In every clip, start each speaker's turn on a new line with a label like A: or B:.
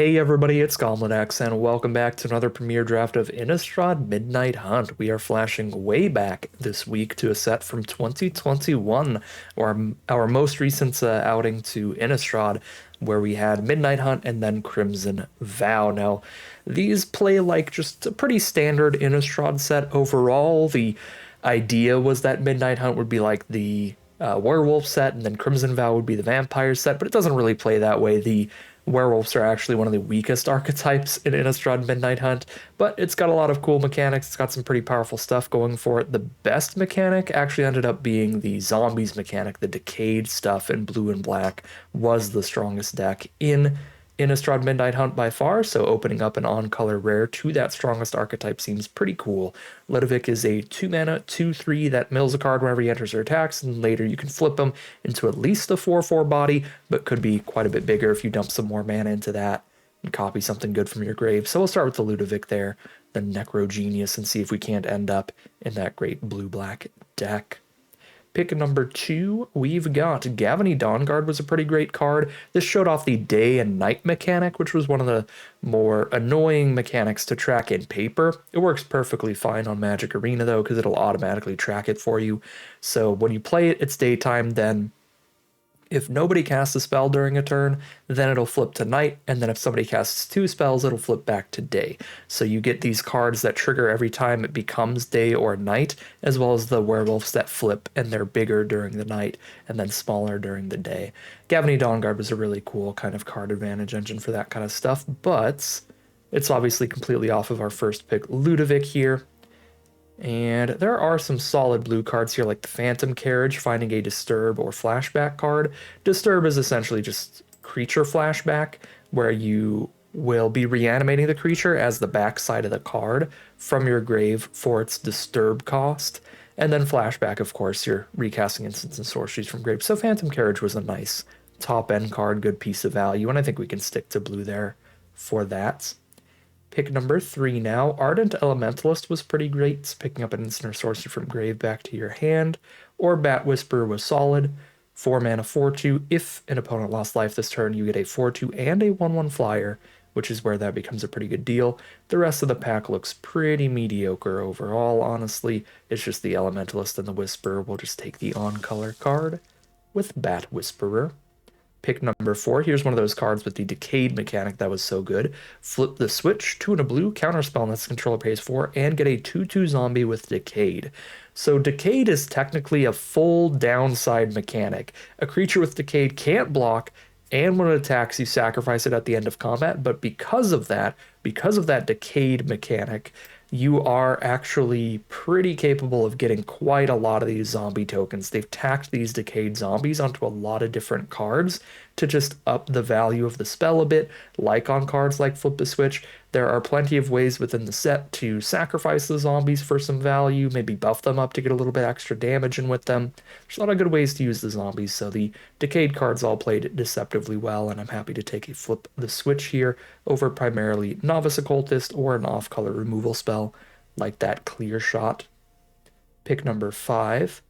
A: Hey everybody, it's GoblinX, and welcome back to another premiere draft of Innistrad Midnight Hunt. We are flashing way back this week to a set from 2021, or our most recent outing to Innistrad, where we had Midnight Hunt and then Crimson Vow. Now, these play like just a pretty standard Innistrad set overall. The idea was that Midnight Hunt would be like the werewolf set, and then Crimson Vow would be the vampire set, but it doesn't really play that way. The werewolves are actually one of the weakest archetypes in Innistrad Midnight Hunt, but it's got a lot of cool mechanics. It's got some pretty powerful stuff going for it. The best mechanic actually ended up being the zombies mechanic. The decayed stuff in blue and black was the strongest deck in Innistrad Midnight Hunt by far, so opening up an on-color rare to that strongest archetype seems pretty cool. Ludovic is a 2-mana, 2/3 that mills a card whenever he enters or attacks, and later you can flip him into at least a 4/4 body, but could be quite a bit bigger if you dump some more mana into that and copy something good from your grave. So we'll start with the Ludovic there, the Necro Genius, and see if we can't end up in that great blue-black deck. Pick number 2, we've got Gavony Dawnguard was a pretty great card. This showed off the day and night mechanic, which was one of the more annoying mechanics to track in paper. It works perfectly fine on Magic Arena though, because it'll automatically track it for you. So when you play it, it's daytime, then if nobody casts a spell during a turn, then it'll flip to night, and then if somebody casts 2 spells, it'll flip back to day. So you get these cards that trigger every time it becomes day or night, as well as the werewolves that flip, and they're bigger during the night, and then smaller during the day. Gavony Dawnguard was a really cool kind of card advantage engine for that kind of stuff, but it's obviously completely off of our first pick, Ludovic here. And there are some solid blue cards here, like the Phantom Carriage, finding a Disturb or Flashback card. Disturb is essentially just creature flashback, where you will be reanimating the creature as the backside of the card from your grave for its Disturb cost. And then Flashback, of course, you're recasting instants and sorceries from grave. So Phantom Carriage was a nice top-end card, good piece of value, and I think we can stick to blue there for that. Pick number 3 now. Ardent Elementalist was pretty great. It's picking up an instant or sorcery from grave back to your hand. Or Bat Whisperer was solid. 4 mana 4/2. If an opponent lost life this turn, you get a 4/2 and a 1/1 flyer, which is where that becomes a pretty good deal. The rest of the pack looks pretty mediocre overall, honestly. It's just the Elementalist and the Whisperer. We'll just take the on-color card with Bat Whisperer. Pick number 4. Here's one of those cards with the Decayed mechanic that was so good. Flip the switch, 2 and a blue, counterspell unless the controller pays 4, and get a 2/2 zombie with Decayed. So Decayed is technically a full downside mechanic. A creature with Decayed can't block, and when it attacks, you sacrifice it at the end of combat, but because of that Decayed mechanic, you are actually pretty capable of getting quite a lot of these zombie tokens. They've tacked these decayed zombies onto a lot of different cards to just up the value of the spell a bit, like on cards like Flip the Switch. There are plenty of ways within the set to sacrifice the zombies for some value, maybe buff them up to get a little bit extra damage in with them. There's a lot of good ways to use the zombies, so the decayed cards all played deceptively well, and I'm happy to take a Flip the Switch here over primarily Novice Occultist or an off-color removal spell like that Clear Shot. Pick number 5.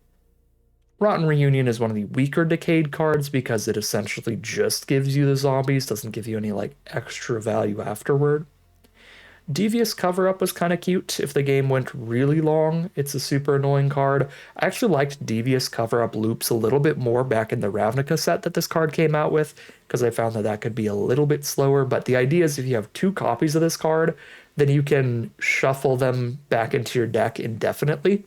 A: Rotten Reunion is one of the weaker decayed cards because it essentially just gives you the zombies, doesn't give you any like extra value afterward. Devious Cover-Up was kind of cute. If the game went really long, it's a super annoying card. I actually liked Devious Cover-Up loops a little bit more back in the Ravnica set that this card came out with, because I found that that could be a little bit slower, but the idea is if you have 2 copies of this card, then you can shuffle them back into your deck indefinitely,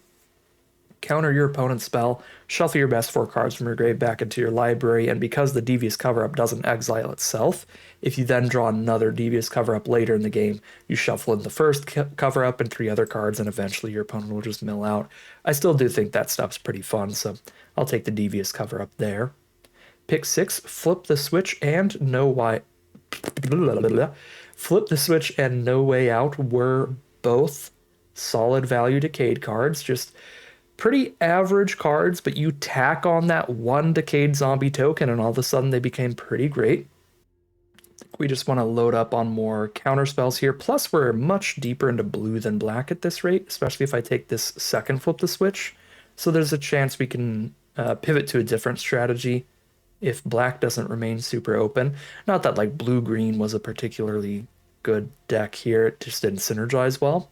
A: counter your opponent's spell, shuffle your best 4 cards from your grave back into your library, and because the Devious Cover-Up doesn't exile itself, if you then draw another Devious Cover-Up later in the game, you shuffle in the first Cover-Up and 3 other cards, and eventually your opponent will just mill out. I still do think that stuff's pretty fun, so I'll take the Devious Cover-Up there. Pick 6, Flip the Switch and No Way... Flip the Switch and No Way Out were both solid value decayed cards, just pretty average cards, but you tack on that 1 decayed zombie token and all of a sudden they became pretty great. I think we just want to load up on more counter spells here, plus we're much deeper into blue than black at this rate, especially if I take this second Flip the Switch. So there's a chance we can pivot to a different strategy if black doesn't remain super open. Not that like blue-green was a particularly good deck here, it just didn't synergize well.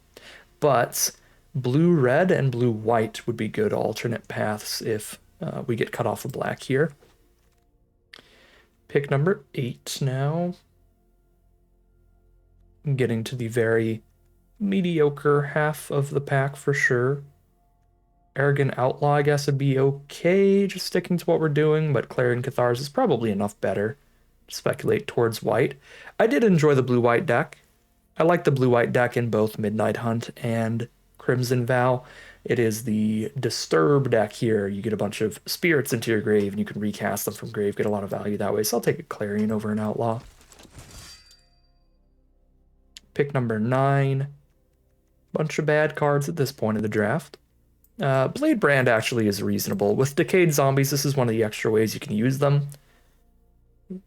A: But blue-red and blue-white would be good alternate paths if we get cut off of black here. Pick number 8 now. Getting to the very mediocre half of the pack for sure. Arrogant Outlaw, I guess, would be okay, just sticking to what we're doing, but Clarion Cathars is probably enough better to speculate towards white. I did enjoy the blue-white deck. I like the blue-white deck in both Midnight Hunt and Crimson Vow. It is the Disturb deck here. You get a bunch of spirits into your grave, and you can recast them from grave, get a lot of value that way, so I'll take a Clarion over an Outlaw. Pick number 9. Bunch of bad cards at this point of the draft. Blade Brand actually is reasonable. With Decayed Zombies, this is one of the extra ways you can use them.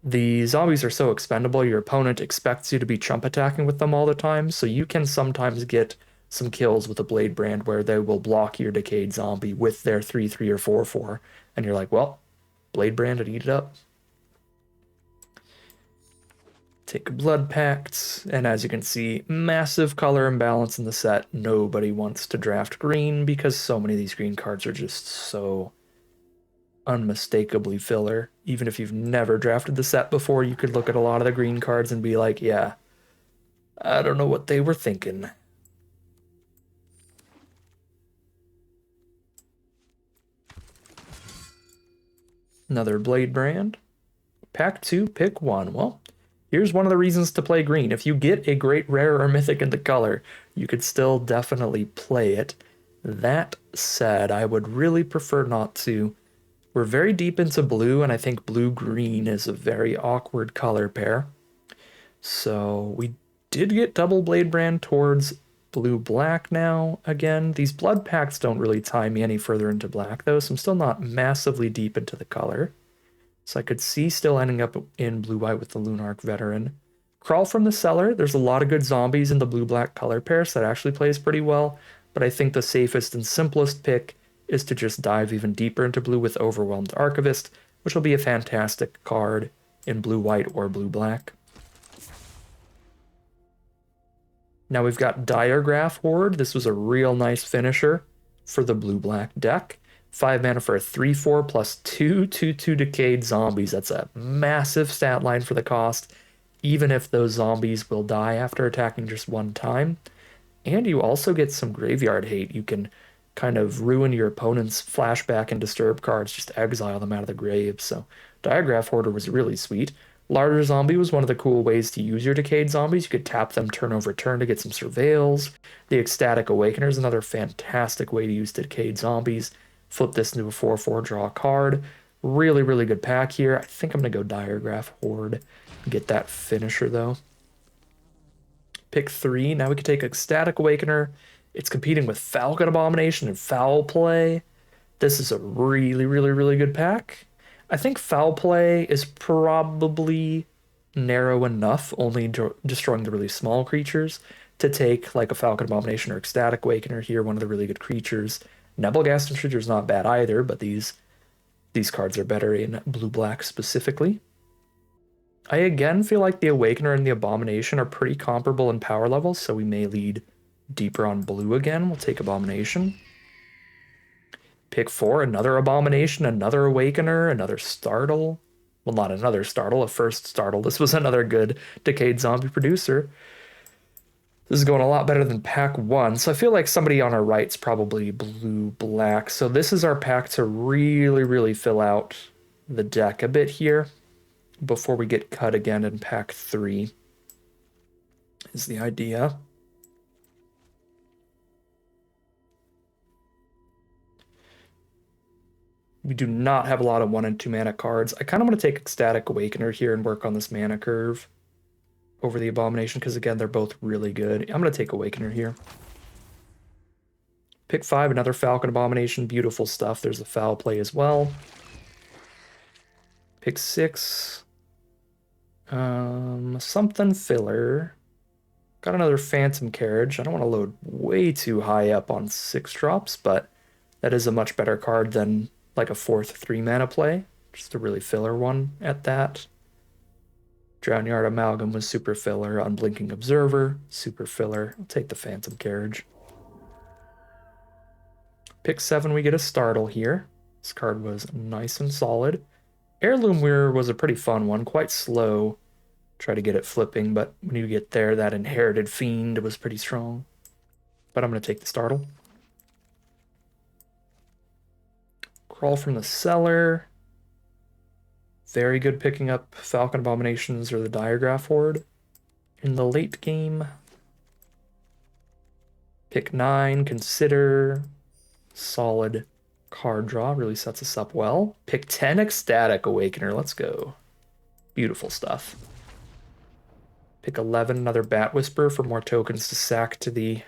A: The zombies are so expendable, your opponent expects you to be chump attacking with them all the time, so you can sometimes get some kills with a Blade Brand where they will block your Decayed Zombie with their 3/3 or 4/4, and you're like, well, Blade Brand and eat it up. Take a Blood Pact, and as you can see, massive color imbalance in the set. Nobody wants to draft green because so many of these green cards are just so unmistakably filler. Even if you've never drafted the set before, you could look at a lot of the green cards and be like, yeah, I don't know what they were thinking. Another Blade Brand. Pack 2, pick 1. Well, here's one of the reasons to play green. If you get a great rare or mythic in the color, you could still definitely play it. That said, I would really prefer not to. We're very deep into blue, and I think blue-green is a very awkward color pair. So we did get double Blade Brand towards blue-black now again. These Blood Pacts don't really tie me any further into black, though, so I'm still not massively deep into the color. So I could see still ending up in blue-white with the Lunarch Veteran. Crawl from the Cellar. There's a lot of good zombies in the blue-black color pair, so that actually plays pretty well. But I think the safest and simplest pick is to just dive even deeper into blue with Overwhelmed Archivist, which will be a fantastic card in blue-white or blue-black. Now we've got Diregraph Horde. This was a real nice finisher for the blue-black deck. 5 mana for a 3/4 plus 2/2/2 Decayed Zombies. That's a massive stat line for the cost, even if those zombies will die after attacking just one time. And you also get some graveyard hate. You can kind of ruin your opponent's flashback and disturb cards, just exile them out of the grave. So Diregraph Hoarder was really sweet. Larger Zombie was one of the cool ways to use your Decayed Zombies. You could tap them turn over turn to get some Surveils. The Ecstatic Awakener is another fantastic way to use Decayed Zombies. Flip this into a 4/4, draw a card. Really, really good pack here. I think I'm going to go Diregraph Horde. Get that finisher, though. Pick 3. Now we can take Ecstatic Awakener. It's competing with Falcon Abomination and Foul Play. This is a really, really, really good pack. I think Foul Play is probably narrow enough, only destroying the really small creatures, to take like a Falcon Abomination or Ecstatic Awakener here, one of the really good creatures. Nebelgast Intruder is not bad either, but these cards are better in blue-black specifically. I again feel like the Awakener and the Abomination are pretty comparable in power levels, so we may lead deeper on blue again. We'll take Abomination. Pick 4, another Abomination, another Awakener, another Startle. Well, not another Startle, a first Startle. This was another good Decayed Zombie producer. This is going a lot better than pack 1, so I feel like somebody on our right's probably blue-black. So this is our pack to really, really fill out the deck a bit here before we get cut again in pack 3, is the idea. We do not have a lot of 1 and 2 mana cards. I kind of want to take Ecstatic Awakener here and work on this mana curve over the Abomination, because again, they're both really good. I'm going to take Awakener here. Pick 5, another Falcon Abomination. Beautiful stuff. There's a Foul Play as well. Pick 6. Something filler. Got another Phantom Carriage. I don't want to load way too high up on 6 drops, but that is a much better card than like a 4th 3 mana play. Just a really filler one at that. Drown Yard Amalgam was super filler. Unblinking Observer, super filler. I'll take the Phantom Carriage. Pick 7, we get a Startle here. This card was nice and solid. Heirloom Weir was a pretty fun one, quite slow. Try to get it flipping, but when you get there, that Inherited Fiend was pretty strong. But I'm going to take the Startle. Crawl from the Cellar. Very good picking up Falcon Abominations or the Diagraph Horde. In the late game, pick 9, Consider. Solid card draw, really sets us up well. Pick 10, Ecstatic Awakener, let's go. Beautiful stuff. Pick 11, another Bat Whisper for more tokens to sack to the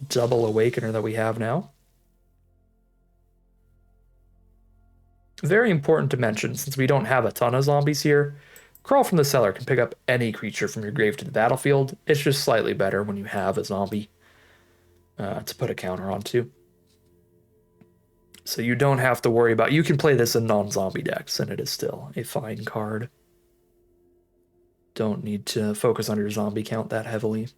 A: double Awakener that we have now. Very important to mention, since we don't have a ton of zombies here, Crawl from the Cellar can pick up any creature from your grave to the battlefield. It's just slightly better when you have a zombie to put a counter onto. So you don't have to worry about... You can play this in non-zombie decks, and it is still a fine card. Don't need to focus on your zombie count that heavily.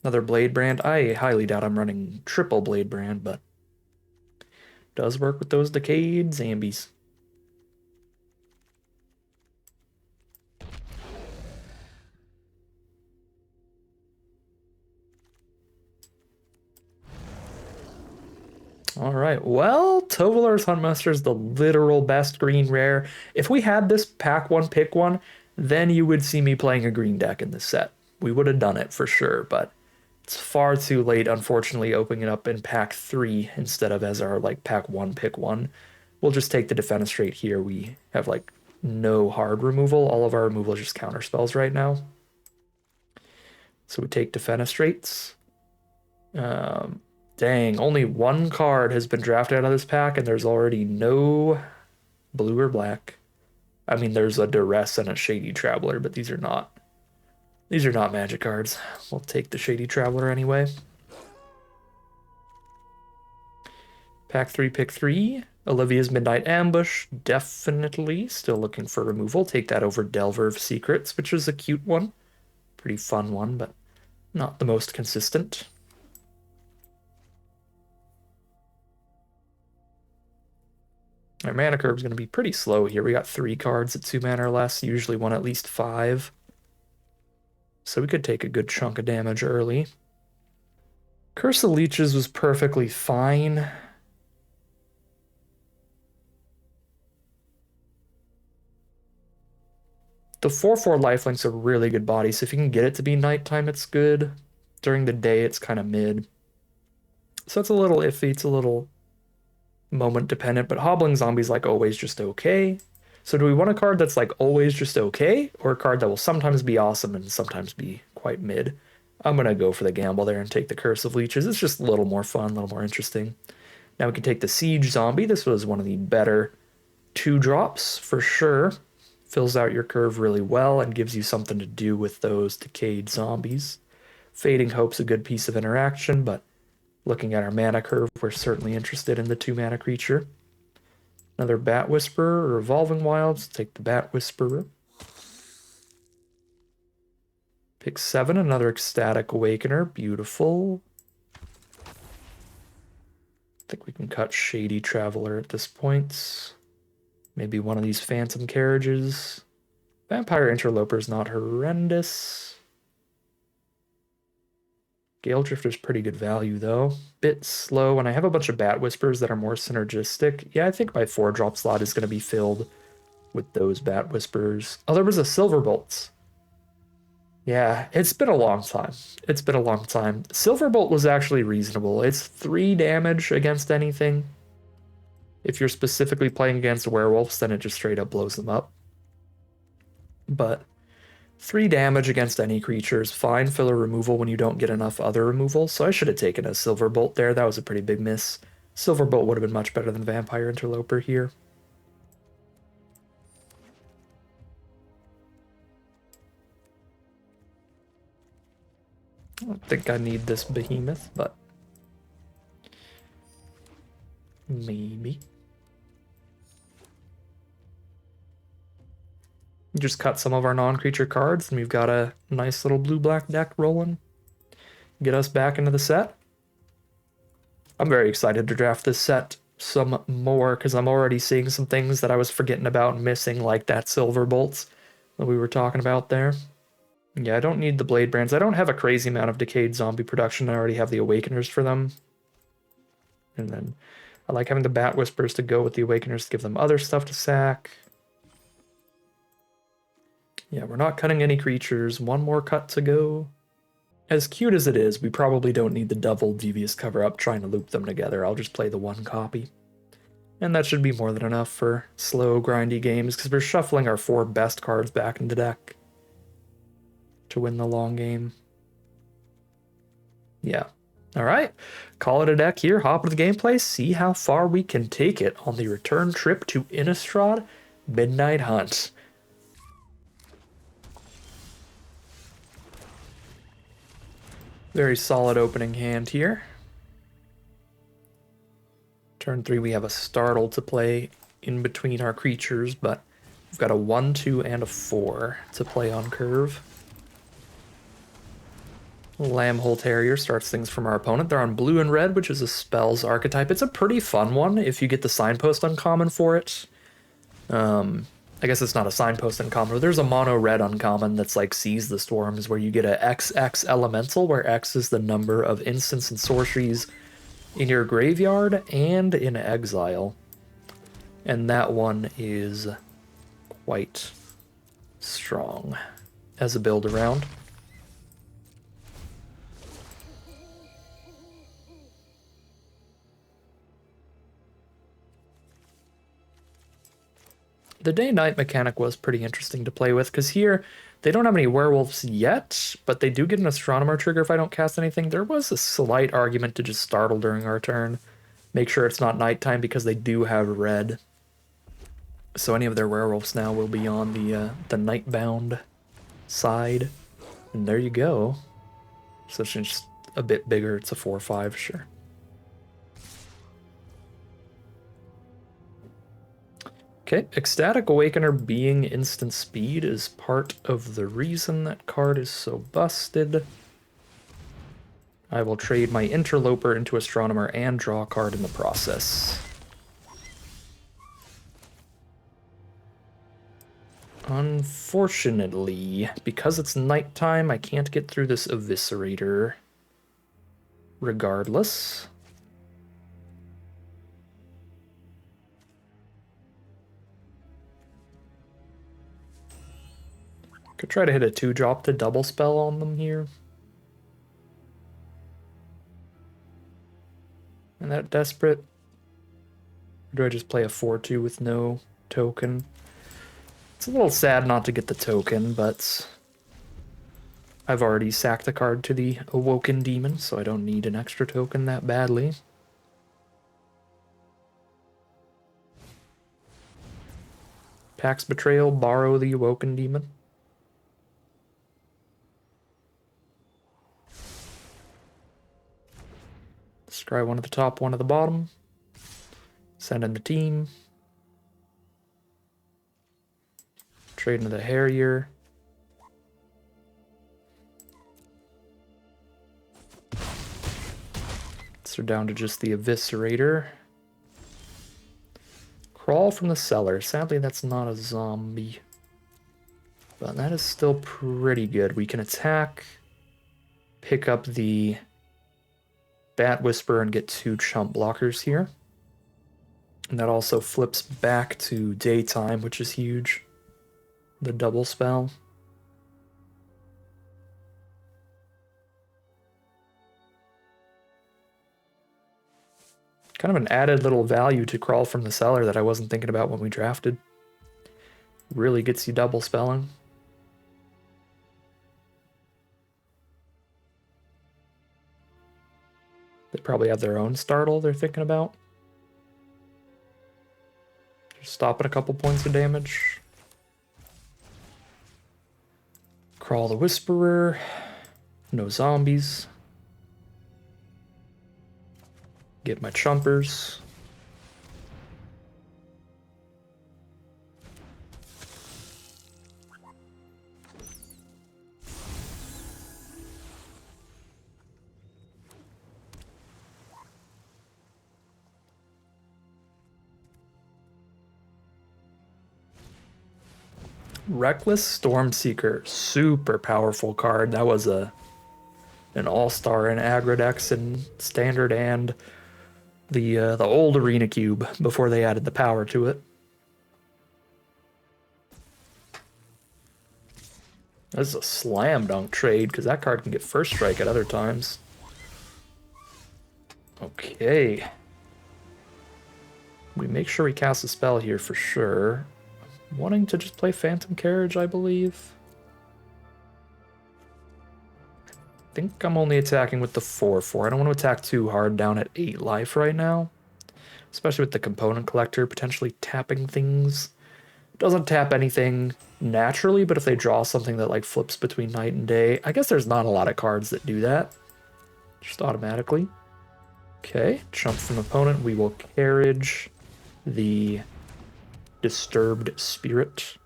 A: Another Blade Brand. I highly doubt I'm running triple Blade Brand, but does work with those Decayed Zambies. All right, well, Tovolar's Huntmaster is the literal best green rare. If we had this pack 1, pick 1, then you would see me playing a green deck in this set. We would have done it for sure, but it's far too late, unfortunately, opening it up in pack 3 instead of as our pack 1, pick 1. We'll just take the Defenestrate here. We have no hard removal. All of our removal is just counter spells right now. So we take Defenestrates. Dang, only 1 card has been drafted out of this pack, and there's already no blue or black. I mean, there's a Duress and a Shady Traveler, but these are not magic cards. We'll take the Shady Traveler anyway. Pack 3, pick 3. Olivia's Midnight Ambush, definitely still looking for removal. Take that over Delver of Secrets, which is a cute one. Pretty fun one, but not the most consistent. Our mana curve is going to be pretty slow here. We got 3 cards at 2 mana or less, usually one at least 5. So we could take a good chunk of damage early. Curse of Leeches was perfectly fine. The 4/4 lifelink's a really good body, so if you can get it to be nighttime, it's good. During the day, it's kind of mid. So it's a little iffy, it's a little moment dependent, but Hobbling Zombie's always just okay. So do we want a card that's always just okay, or a card that will sometimes be awesome and sometimes be quite mid? I'm gonna go for the gamble there and take the Curse of Leeches. It's just a little more fun, a little more interesting. Now we can take the Siege Zombie. This was one of the better 2-drops for sure. Fills out your curve really well and gives you something to do with those Decayed Zombies. Fading Hope's a good piece of interaction, but looking at our mana curve, we're certainly interested in the 2-mana creature. Another Bat Whisperer or Evolving Wilds. Take the Bat Whisperer. Pick 7, another Ecstatic Awakener. Beautiful. I think we can cut Shady Traveler at this point. Maybe one of these Phantom Carriages. Vampire Interloper's not horrendous. Gale Drifter's pretty good value, though. Bit slow, and I have a bunch of Bat Whispers that are more synergistic. Yeah, I think my 4-drop slot is going to be filled with those Bat Whispers. Oh, there was a Silverbolt. Yeah, it's been a long time. It's been a long time. Silverbolt was actually reasonable. It's 3 damage against anything. If you're specifically playing against werewolves, then it just straight up blows them up. But 3 damage against any creature is fine. Filler removal when you don't get enough other removal. So I should have taken a Silverbolt there. That was a pretty big miss. Silverbolt would have been much better than Vampire Interloper here. I don't think I need this Behemoth, but me. Just cut some of our non-creature cards, and we've got a nice little blue-black deck rolling. Get us back into the set. I'm very excited to draft this set some more, because I'm already seeing some things that I was forgetting about and missing, like that Silver Bolts that we were talking about there. Yeah, I don't need the Blade Brands. I don't have a crazy amount of Decayed Zombie production. I already have the Awakeners for them. And then I like having the Bat Whispers to go with the Awakeners to give them other stuff to sack. Yeah, we're not cutting any creatures. One more cut to go. As cute as it is, we probably don't need the double Devious Cover-Up trying to loop them together. I'll just play the one copy. And that should be more than enough for slow, grindy games, because we're shuffling our 4 best cards back into deck to win the long game. Yeah. Alright, call it a deck here, hop into the gameplay, see how far we can take it on the return trip to Innistrad Midnight Hunt. Very solid opening hand here. Turn 3 we have a Startle to play in between our creatures, but we've got a 1, 2, and a 4 to play on curve. Lambhole Terrier starts things from our opponent. They're on blue and red, which is a spell's archetype. It's a pretty fun one if you get the Signpost uncommon for it. I guess it's not a Signpost uncommon. There's a mono red uncommon that's like Seize the Storms, where you get a XX elemental, where X is the number of instants and sorceries in your graveyard and in exile. And that one is quite strong as a build around. The day-night mechanic was pretty interesting to play with, because here, they don't have any werewolves yet, but they do get an astronomer trigger if I don't cast anything. There was a slight argument to just startle during our turn. Make sure it's not nighttime, because they do have red. So any of their werewolves now will be on the Nightbound side. And there you go. So it's just a bit bigger. It's a 4/5, sure. Okay, Ecstatic Awakener being instant speed is part of the reason that card is so busted. I will trade my Interloper into Astronomer and draw a card in the process. Unfortunately, because it's nighttime, I can't get through this Eviscerator regardless. Could try to hit a 2-drop to double spell on them here. And that desperate? Or do I just play a 4/2 with no token? It's a little sad not to get the token, but I've already sacked a card to the Awoken Demon, so I don't need an extra token that badly. Pax Betrayal, borrow the Awoken Demon. Scry one at the top, one at the bottom. Send in the team. Trade into the Harrier. So down to just the Eviscerator. Crawl from the Cellar. Sadly, that's not a zombie. But that is still pretty good. We can attack, pick up the Bat Whisper, and get 2 chump blockers here. And that also flips back to daytime, which is huge. The double spell. Kind of an added little value to Crawl from the Cellar that I wasn't thinking about when we drafted. Really gets you double spelling. They probably have their own startle they're thinking about. Just stop at a couple points of damage. Crawl the Whisperer. No zombies. Get my chumpers. Reckless Stormseeker, super powerful card. That was an all-star in aggro decks and standard and the old Arena Cube before they added the power to it. This is a slam dunk trade because that card can get first strike at other times. Okay. We make sure we cast a spell here for sure. I'm wanting to just play Phantom Carriage, I believe. I think I'm only attacking with the 4/4. I don't want to attack too hard down at 8 life right now. Especially with the Component Collector potentially tapping things. It doesn't tap anything naturally, but if they draw something that like flips between night and day, I guess there's not a lot of cards that do that. Just automatically. Okay, jump from opponent. We will Carriage the Disturbed Spirit.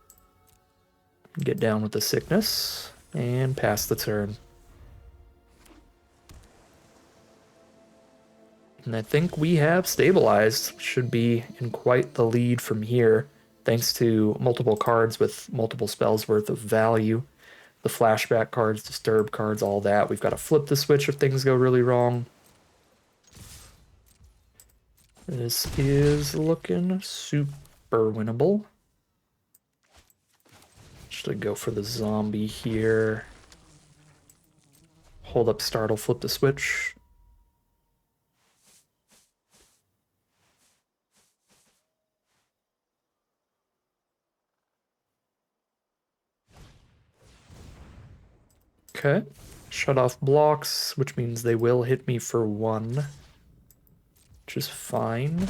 A: Get down with the Sickness and pass the turn. And I think we have stabilized. Should be in quite the lead from here, thanks to multiple cards with multiple spells worth of value. The flashback cards, disturb cards, all that. We've got to flip the switch if things go really wrong. This is looking super winnable. Should go for the zombie here. Hold up startle, flip the switch. Okay. Shut off blocks, which means they will hit me for 1. Which is fine.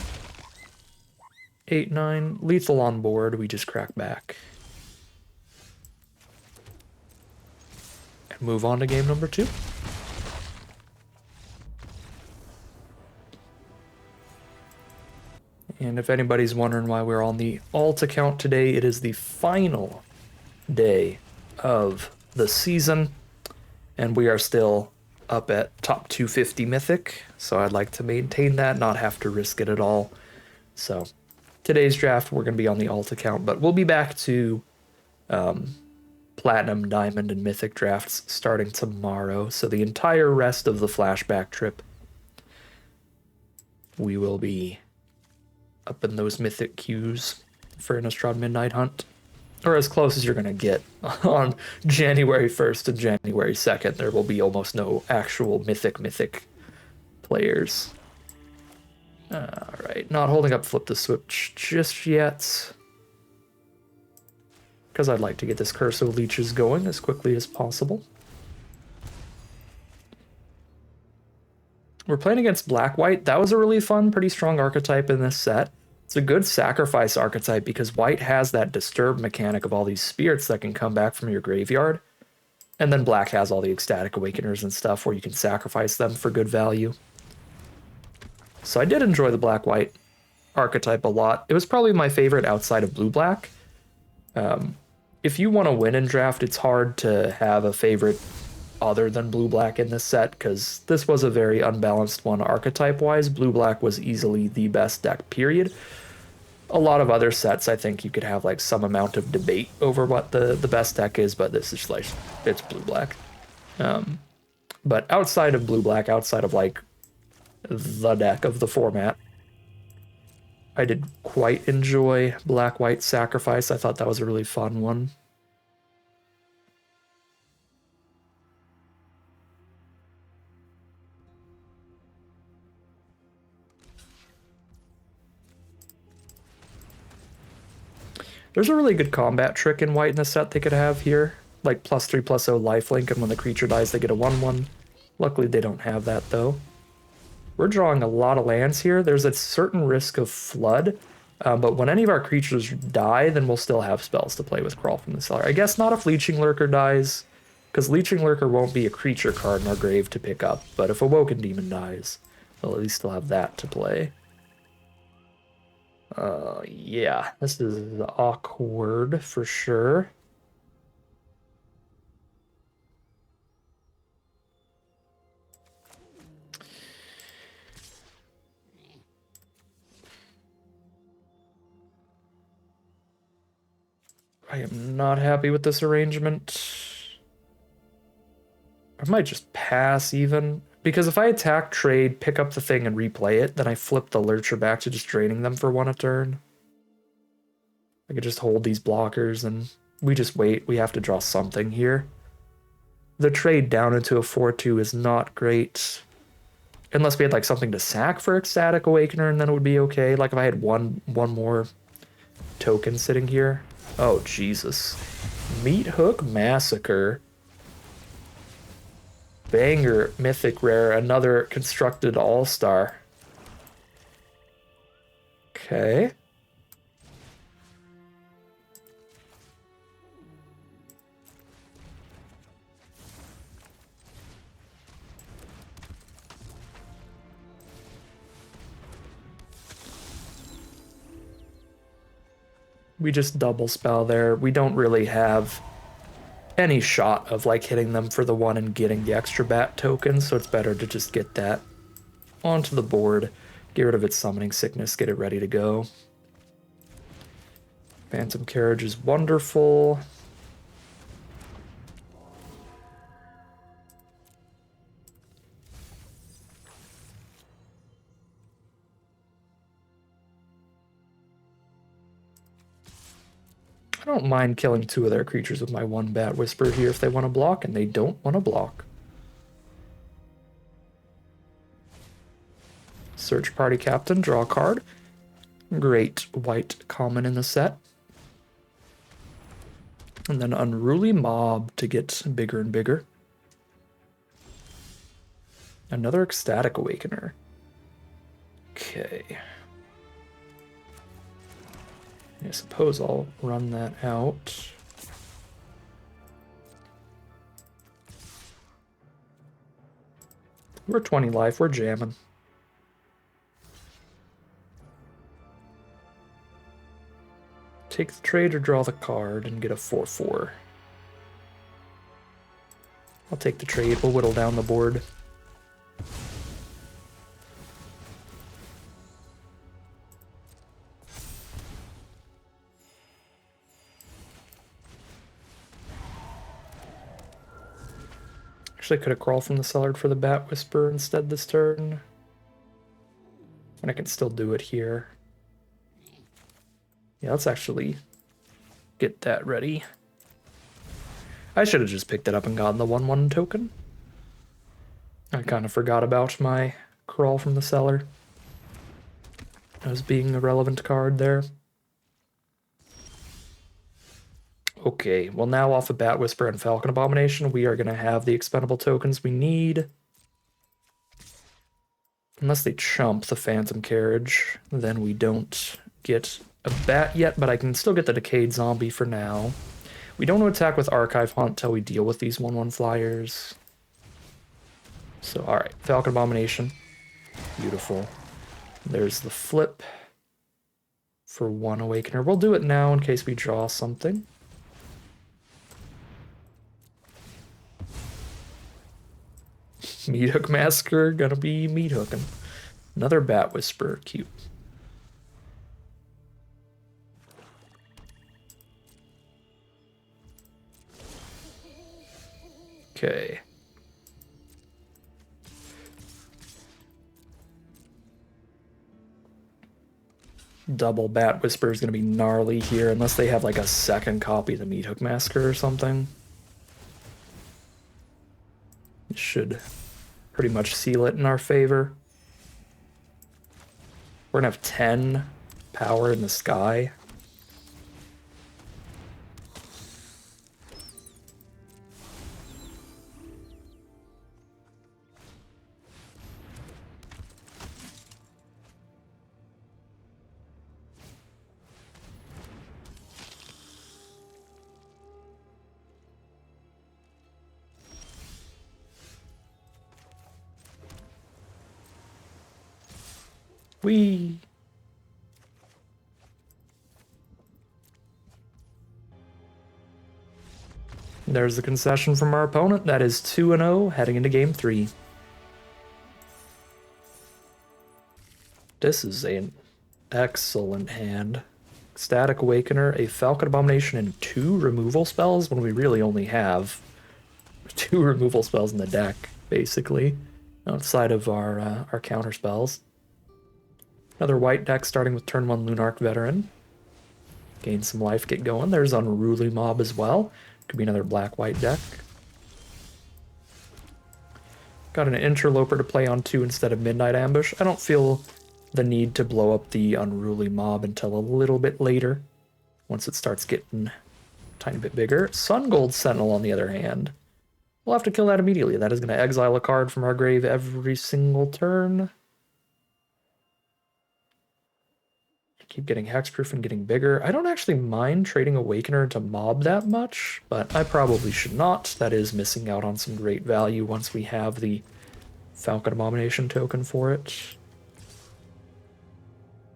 A: 8/9. Lethal on board, we just crack back. And move on to game number 2. And if anybody's wondering why we're on the alt account today, it is the final day of the season. And we are still up at top 250 Mythic, so I'd like to maintain that, not have to risk it at all. So today's draft, we're going to be on the alt account, but we'll be back to Platinum, Diamond, and Mythic drafts starting tomorrow. So the entire rest of the flashback trip, we will be up in those Mythic queues for Innistrad Midnight Hunt. Or as close as you're going to get. On January 1st and January 2nd, there will be almost no actual Mythic players. Alright, not holding up flip the switch just yet. Because I'd like to get this Curse of Leeches going as quickly as possible. We're playing against Black-White. That was a really fun, pretty strong archetype in this set. It's a good sacrifice archetype because White has that disturb mechanic of all these spirits that can come back from your graveyard. And then Black has all the Ecstatic Awakeners and stuff where you can sacrifice them for good value. So I did enjoy the Black-White archetype a lot. It was probably my favorite outside of Blue-Black. If you want to win in draft, it's hard to have a favorite other than Blue-Black in this set, because this was a very unbalanced one archetype-wise. Blue-Black was easily the best deck, period. A lot of other sets, I think you could have like some amount of debate over what the best deck is, but this is like, it's Blue-Black. But outside of Blue-Black, outside of like the deck of the format, I did quite enjoy Black-White Sacrifice. I thought that was a really fun one. There's a really good combat trick in White in the set they could have here. Like +3/+0 lifelink, and when the creature dies they get a 1/1. Luckily they don't have that though. We're drawing a lot of lands here. There's a certain risk of flood, but when any of our creatures die, then we'll still have spells to play with Crawl from the Cellar. I guess not if Leeching Lurker dies, because Leeching Lurker won't be a creature card in our grave to pick up, but if Awoken Demon dies, we'll at least still have that to play. Yeah, this is awkward for sure. I am not happy with this arrangement. I might just pass even. Because if I attack, trade, pick up the thing, and replay it, then I flip the Lurcher back to just draining them for 1 a turn. I could just hold these blockers and we just wait. We have to draw something here. The trade down into a 4-2 is not great. Unless we had like something to sack for Ecstatic Awakener, and then it would be okay. Like if I had one more token sitting here. Oh, Jesus. Meat Hook Massacre. Banger, Mythic Rare, another constructed All-Star. Okay. We just double spell there. We don't really have any shot of like hitting them for the 1 and getting the extra bat token, so it's better to just get that onto the board, get rid of its summoning sickness, get it ready to go. Phantom Carriage is wonderful. I don't mind killing 2 of their creatures with my 1 Bat Whisper here if they want to block, and they don't want to block. Search Party Captain, draw a card. Great white common in the set. And then Unruly Mob to get bigger and bigger. Another Ecstatic Awakener. Okay. I suppose I'll run that out. We're 20 life, we're jamming. Take the trade or draw the card and get a 4-4. I'll take the trade, we'll whittle down the board. Actually, I could have crawled from the cellar for the Bat Whisper instead this turn. And I can still do it here. Yeah, let's actually get that ready. I should have just picked it up and gotten the 1/1 token. I kind of forgot about my crawl from the cellar as being a relevant card there. Okay, well now off of Bat Whisper and Falcon Abomination, we are going to have the expendable tokens we need. Unless they chump the Phantom Carriage, then we don't get a bat yet, but I can still get the Decayed Zombie for now. We don't want to attack with Archive Hunt until we deal with these 1/1 flyers. So, alright, Falcon Abomination. Beautiful. There's the flip for 1 Awakener. We'll do it now in case we draw something. Meat Hook Massacre, gonna be meat hooking. Another Bat Whisper, cute. Okay. Double Bat Whisper is gonna be gnarly here, unless they have like a second copy of the Meat Hook Massacre or something. It should pretty much seal it in our favor. We're gonna have 10 power in the sky. Whee! There's the concession from our opponent. That is 2-0 heading into game 3. This is an excellent hand. Static Awakener, a Falcon Abomination, and 2 removal spells when we really only have 2 removal spells in the deck, basically, outside of our counter spells. Another white deck starting with turn 1 Lunarch Veteran. Gain some life, get going. There's Unruly Mob as well. Could be another black-white deck. Got an Interloper to play on 2 instead of Midnight Ambush. I don't feel the need to blow up the Unruly Mob until a little bit later, once it starts getting a tiny bit bigger. Sun Gold Sentinel, on the other hand, we'll have to kill that immediately. That is going to exile a card from our grave every single turn. Keep getting hexproof and getting bigger. I don't actually mind trading Awakener into Mob that much, but I probably should not. That is missing out on some great value once we have the Falcon Abomination token for it.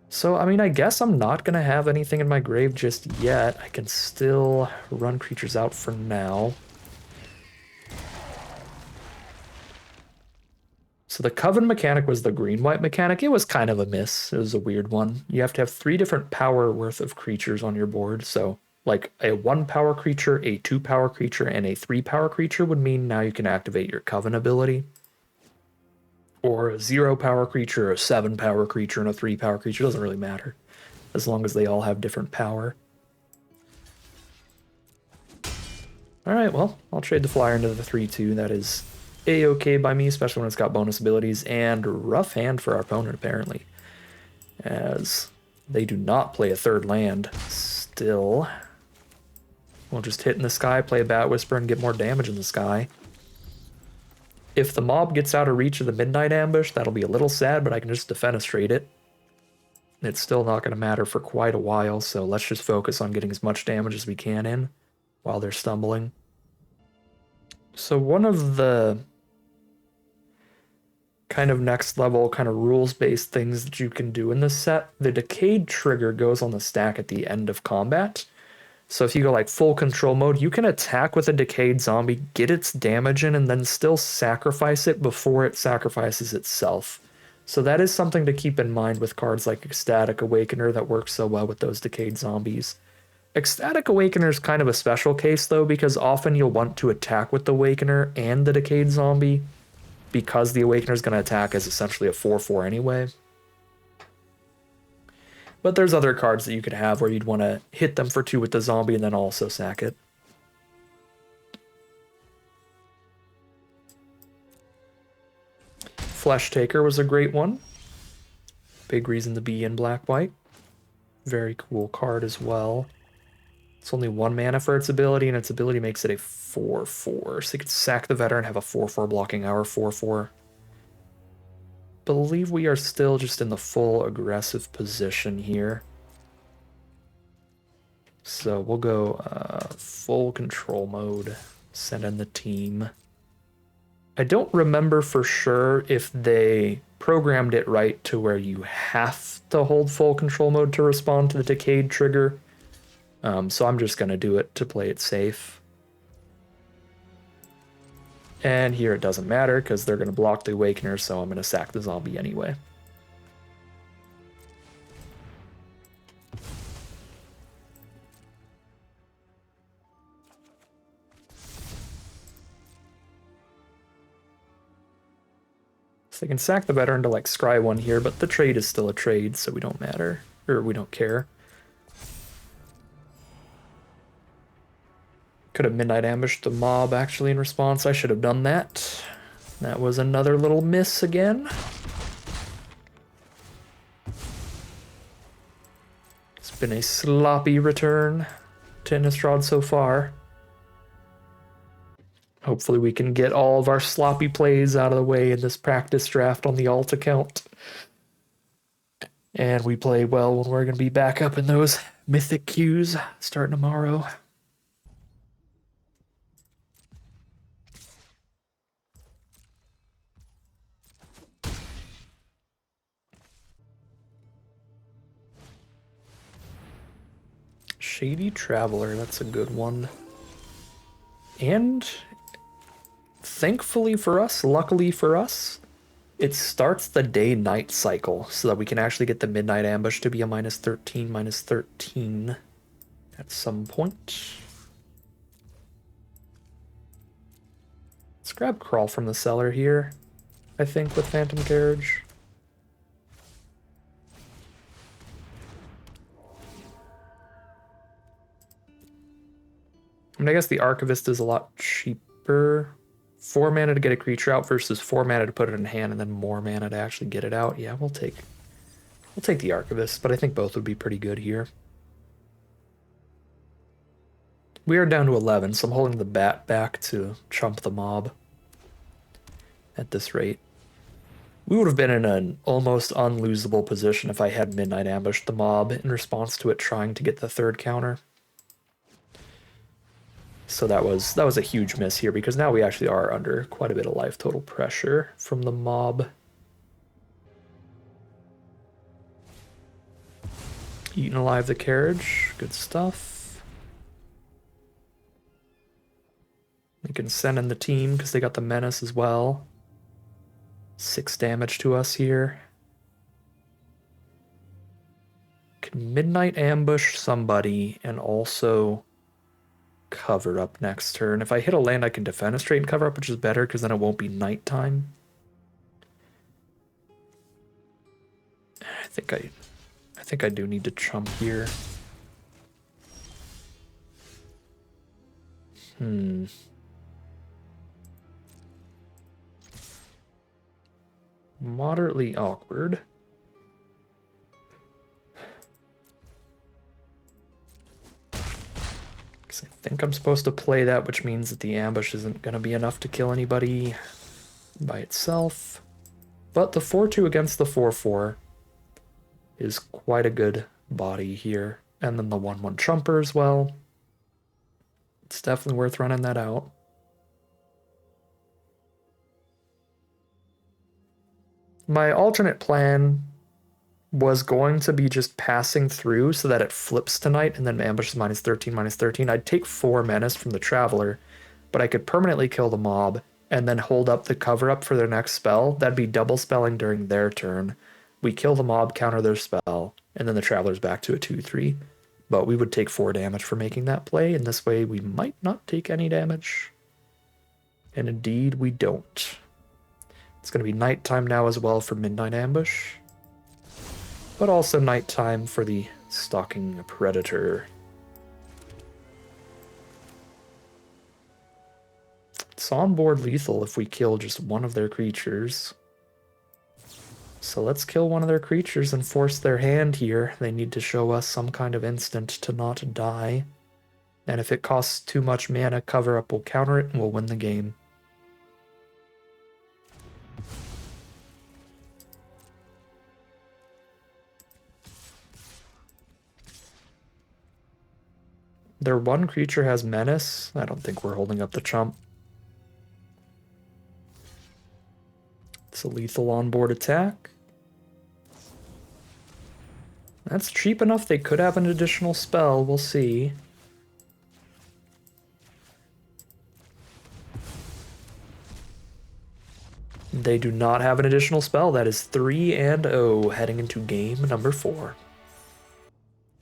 A: So, I mean, I guess I'm not going to have anything in my grave just yet. I can still run creatures out for now. So the Coven mechanic was the green-white mechanic. It was kind of a miss. It was a weird one. You have to have 3 different power worth of creatures on your board. So like a 1 power creature, a 2 power creature, and a 3 power creature would mean now you can activate your Coven ability. Or a 0 power creature, a 7 power creature, and a 3 power creature. It doesn't really matter, as long as they all have different power. Alright, well, I'll trade the flyer into the 3-2. That is a-okay by me, especially when it's got bonus abilities, and rough hand for our opponent, apparently, as they do not play a 3rd land. Still, we'll just hit in the sky, play a Bat Whisper, and get more damage in the sky. If the mob gets out of reach of the Midnight Ambush, that'll be a little sad, but I can just defenestrate it. It's still not going to matter for quite a while, so let's just focus on getting as much damage as we can in while they're stumbling. So one of the kind of next level, kind of rules-based things that you can do in this set, the Decayed trigger goes on the stack at the end of combat. So if you go like full control mode, you can attack with a Decayed zombie, get its damage in, and then still sacrifice it before it sacrifices itself. So that is something to keep in mind with cards like Ecstatic Awakener that works so well with those Decayed zombies. Ecstatic Awakener is kind of a special case though, because often you'll want to attack with the Awakener and the Decayed zombie, because the Awakener is going to attack as essentially a 4/4 anyway. But there's other cards that you could have where you'd want to hit them for 2 with the zombie and then also sack it. Flesh Taker was a great one. Big reason to be in black-white. Very cool card as well. It's only 1 mana for its ability, and its ability makes it a 4/4. So you could sack the veteran, have a 4/4 blocking our 4/4. Believe we are still just in the full aggressive position here. So we'll go full control mode, send in the team. I don't remember for sure if they programmed it right to where you have to hold full control mode to respond to the Decayed trigger. So I'm just going to do it to play it safe. And here it doesn't matter because they're going to block the Awakener, so I'm going to sack the zombie anyway. So they can sack the veteran to like scry 1 here, but the trade is still a trade, so we don't matter, or we don't care. Could have Midnight Ambushed the mob actually in response. I should have done that. That was another little miss again. It's been a sloppy return to Innistrad so far. Hopefully we can get all of our sloppy plays out of the way in this practice draft on the alt account. And we play well when we're going to be back up in those mythic queues starting tomorrow. Shady Traveler, that's a good one. And thankfully for us, luckily for us, It starts the day-night cycle so that we can actually get the midnight ambush to be a -13, -13 at some point. Let's grab Crawl from the Cellar here, I think, with Phantom Carriage. I mean, I guess the Archivist is a lot cheaper. 4 mana to get a creature out versus 4 mana to put it in hand and then more mana to actually get it out. Yeah, we'll take the Archivist, but I think both would be pretty good here. We are down to 11, so I'm holding the bat back to chump the mob at this rate. We would have been in an almost unlosable position if I had Midnight ambushed the mob in response to it trying to get the third counter. So that was a huge miss here, because now we actually are under quite a bit of life total pressure from the mob. Eating alive the carriage, good stuff. We can send in the team because they got the menace as well. 6 damage to us here. Can Midnight ambush somebody and also cover up next turn. If I hit a land, I can defenestrate and cover up, which is better because then it won't be nighttime. I think I do need to chump here. Moderately awkward. I think I'm supposed to play that, which means that the ambush isn't going to be enough to kill anybody by itself. But the 4-2 against the 4-4 is quite a good body here. And then the 1-1 chumper as well. It's definitely worth running that out. My alternate plan was going to be just passing through so that it flips tonight and then ambushes -13, -13. I'd take 4 menace from the Traveler, but I could permanently kill the mob and then hold up the cover up for their next spell. That'd be double spelling during their turn. We kill the mob, counter their spell, and then the Traveler's back to a 2-3. But we would take 4 damage for making that play, and this way we might not take any damage. And indeed, we don't. It's going to be nighttime now as well for Midnight Ambush, but also nighttime for the Stalking Predator. It's on-board lethal if we kill just one of their creatures. So let's kill one of their creatures and force their hand here. They need to show us some kind of instant to not die. And if it costs too much mana, cover up will counter it and we'll win the game. Their one creature has menace. I don't think we're holding up the chump. It's a lethal onboard attack. That's cheap enough. They could have an additional spell. We'll see. They do not have an additional spell. That is 3-0 heading into game number 4.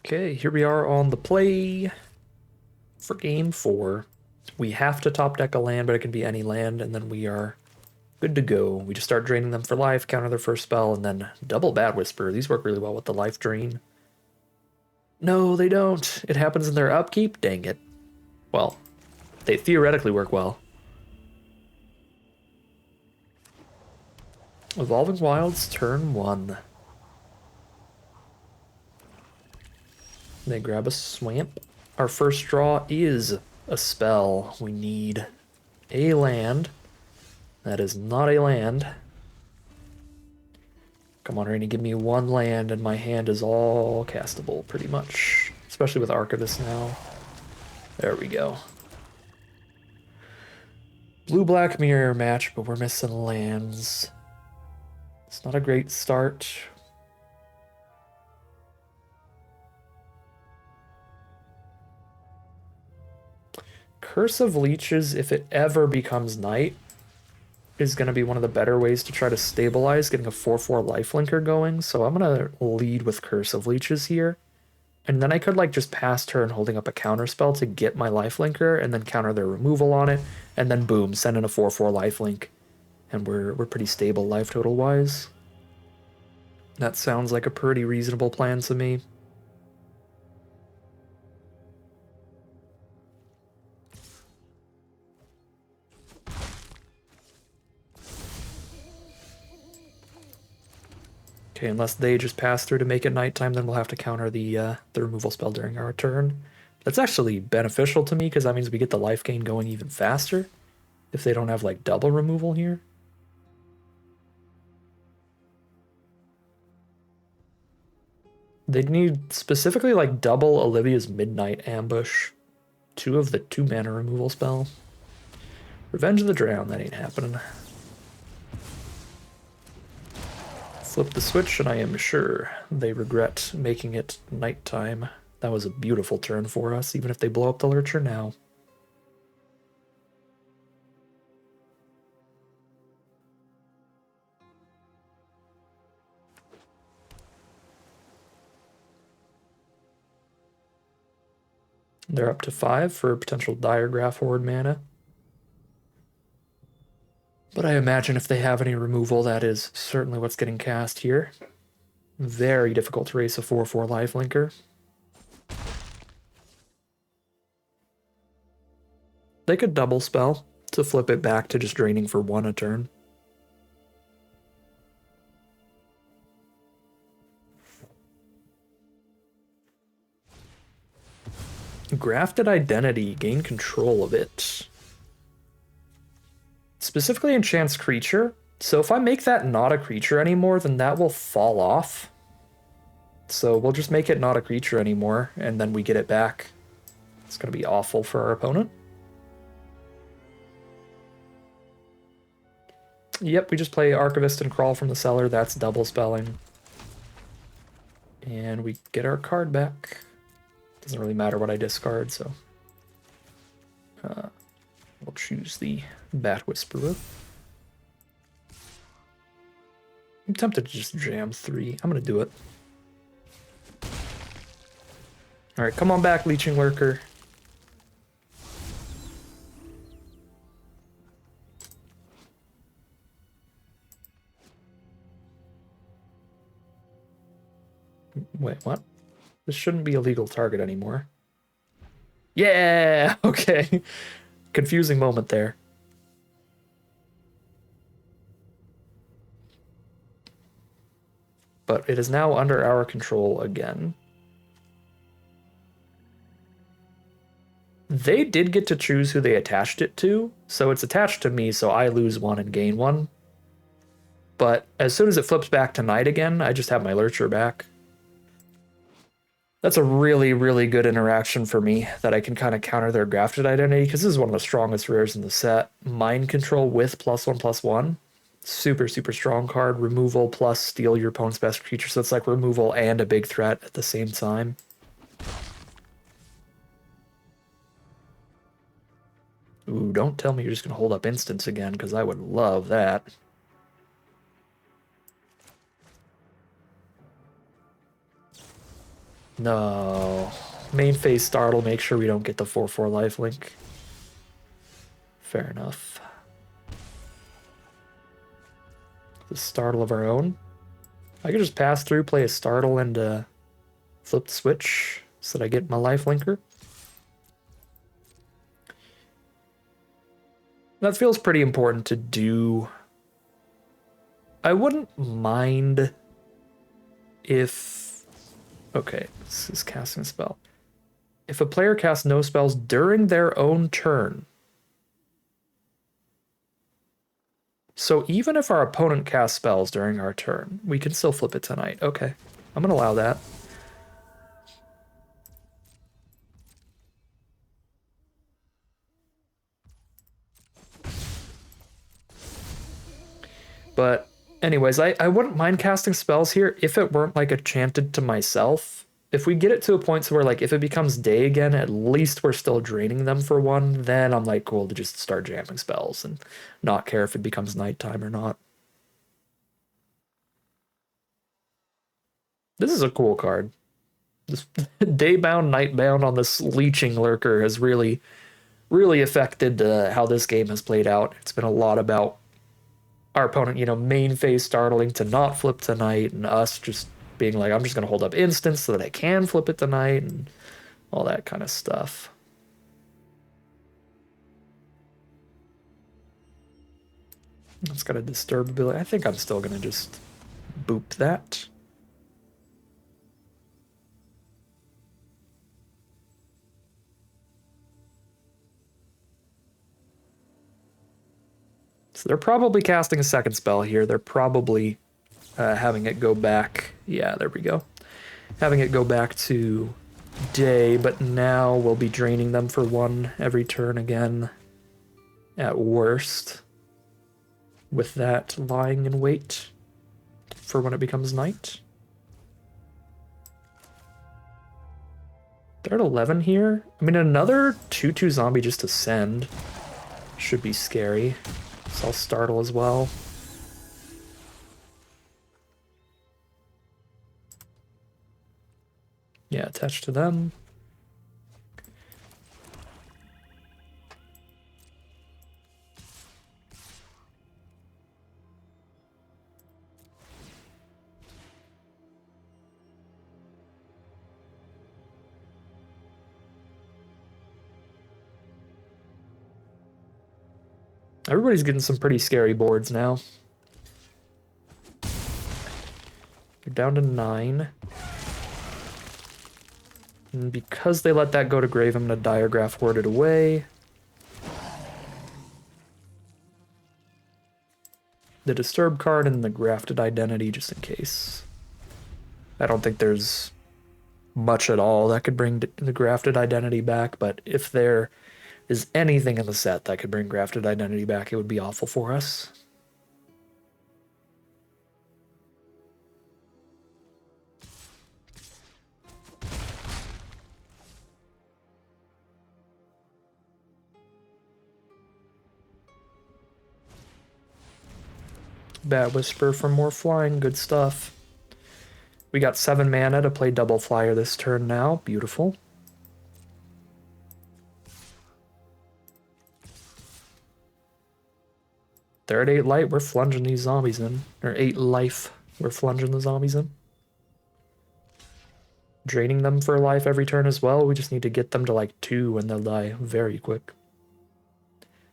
A: Okay, here we are on the play for game 4. We have to top deck a land, but it can be any land, and then we are good to go. We just start draining them for life, counter their first spell, and then double Bad Whisper. These work really well with the life drain. No, they don't. It happens in their upkeep? Dang it. Well, they theoretically work well. Evolving Wilds, turn 1. They grab a Swamp. Our first draw is a spell. We need a land. That is not a land. Come on, Rainy, give me 1 land and my hand is all castable, pretty much. Especially with Archivist now. There we go. Blue-black mirror match, but we're missing lands. It's not a great start. Curse of Leeches, if it ever becomes night, is going to be one of the better ways to try to stabilize getting a 4/4 lifelinker going, so I'm going to lead with Cursive Leeches here. And then I could like just pass turn holding up a counter spell to get my lifelinker and then counter their removal on it, and then boom, send in a 4/4 lifelink. And we're pretty stable life total wise. That sounds like a pretty reasonable plan to me. Okay, unless they just pass through to make it nighttime, then we'll have to counter the removal spell during our turn. That's actually beneficial to me because that means we get the life gain going even faster if they don't have like double removal here. They'd need specifically like double Olivia's Midnight Ambush, 2 of the 2-mana removal spell. Revenge of the Drown, that ain't happening. Flip the switch, and I am sure they regret making it nighttime. That was a beautiful turn for us, even if they blow up the Lurcher now. They're up to 5 for potential Diregraph Horde mana. But I imagine if they have any removal, that is certainly what's getting cast here. Very difficult to race a 4/4 lifelinker. They could double spell to flip it back to just draining for 1 a turn. Grafted Identity, gain control of it. Specifically enchants creature, so if I make that not a creature anymore, then that will fall off. So we'll just make it not a creature anymore, and then we get it back. It's going to be awful for our opponent. Yep, we just play Archivist and Crawl from the Cellar. That's double spelling. And we get our card back. Doesn't really matter what I discard, so... we'll choose the Bat Whisperer. I'm tempted to just jam 3. I'm going to do it. Alright, come on back, Leeching Lurker. Wait, what? This shouldn't be a legal target anymore. Yeah! Okay. Confusing moment there. But it is now under our control again. They did get to choose who they attached it to, so it's attached to me, so I lose 1 and gain 1. But as soon as it flips back to night again, I just have my Lurcher back. That's a really, really good interaction for me that I can kind of counter their Grafted Identity, because this is one of the strongest rares in the set. Mind Control with +1/+1. Super, super strong card. Removal plus steal your opponent's best creature, so it's like removal and a big threat at the same time. Ooh, don't tell me you're just going to hold up instants again, because I would love that. No. Main phase startle, make sure we don't get the 4/4 lifelink. Fair enough. The startle of our own. I could just pass through, play a startle, and flip the switch so that I get my lifelinker. That feels pretty important to do. I wouldn't mind if... Okay, this is casting a spell. If a player casts no spells during their own turn. So even if our opponent casts spells during our turn, we can still flip it tonight. Okay, I'm going to allow that. But anyways, I wouldn't mind casting spells here if it weren't like enchanted to myself. if we get it to a point where like if it becomes day again, at least we're still draining them for one, then I'm like cool to just start jamming spells and not care if it becomes nighttime or not. This is a cool card. This daybound, nightbound on this leeching lurker has really affected how this game has played out. It's been a lot about our opponent, main phase startling to not flip tonight, and us just being like, I'm just going to hold up instance so that I can flip it tonight, and all that kind of stuff. It's got a disturb ability. I think I'm still going to just boop that. So they're probably casting a second spell here. They're probably having it go back. Yeah, there we go. Having it go back to day, but now we'll be draining them for one every turn again at worst, with that lying in wait for when it becomes night. They're at 11 here. I mean, another 2/2 zombie just to send should be scary. So I'll startle as well. Yeah, attached to them. Everybody's getting some pretty scary boards now. You're down to 9. And because they let that go to grave, I'm going to Diagraph Ward it away. The Disturb card and the Grafted Identity just in case. I don't think there's much at all that could bring the Grafted Identity back, but if there is anything in the set that could bring Grafted Identity back, it would be awful for us. Bat Whisper for more flying, good stuff. We got 7 mana to play double flyer this turn now, beautiful. They're at 8 light, we're flunging these zombies in. Or 8 life, we're flunging the zombies in. Draining them for life every turn as well. We just need to get them to like 2 and they'll die very quick.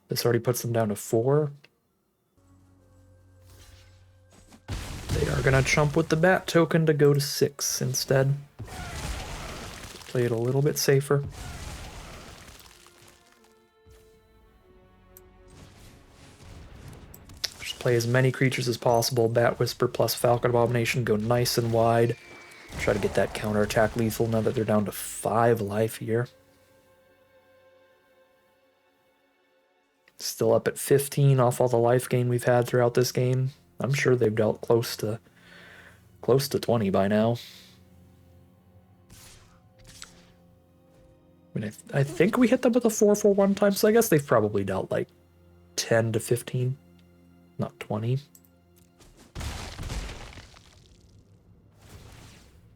A: This already puts them down to 4. They are gonna chump with the bat token to go to 6 instead. Play it a little bit safer. Just play as many creatures as possible. Bat Whisper plus Falcon Abomination go nice and wide. Try to get that counterattack lethal now that they're down to 5 life here. Still up at 15 off all the life gain we've had throughout this game. I'm sure they've dealt close to 20 by now. I mean, I think we hit them with a 4/4 one time, so I guess they've probably dealt like 10 to 15, not 20.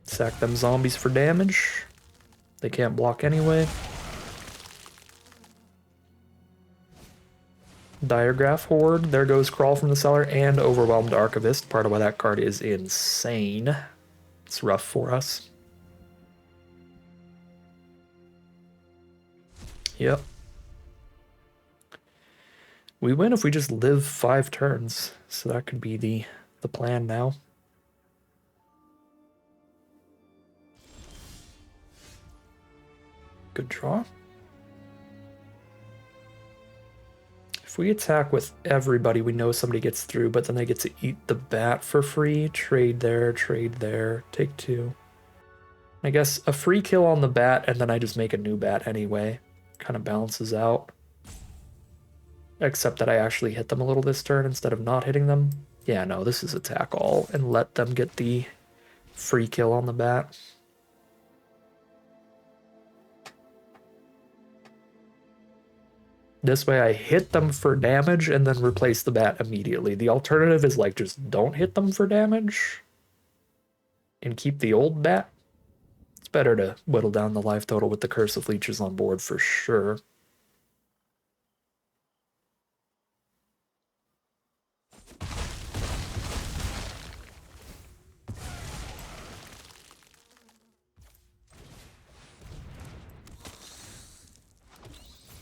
A: Sack them zombies for damage. They can't block anyway. Diagraph Horde, there goes Crawl from the Cellar and Overwhelmed Archivist, part of why that card is insane. It's rough for us. Yep. We win if we just live 5 turns, so that could be the plan now. Good draw. If we attack with everybody, we know somebody gets through, but then they get to eat the bat for free. Trade there, take 2. I guess a free kill on the bat, and then I just make a new bat anyway. Kind of balances out. Except that I actually hit them a little this turn instead of not hitting them. Yeah, no, this is attack all, and let them get the free kill on the bat. This way I hit them for damage and then replace the bat immediately. The alternative is like just don't hit them for damage and keep the old bat. It's better to whittle down the life total with the Curse of Leeches on board for sure.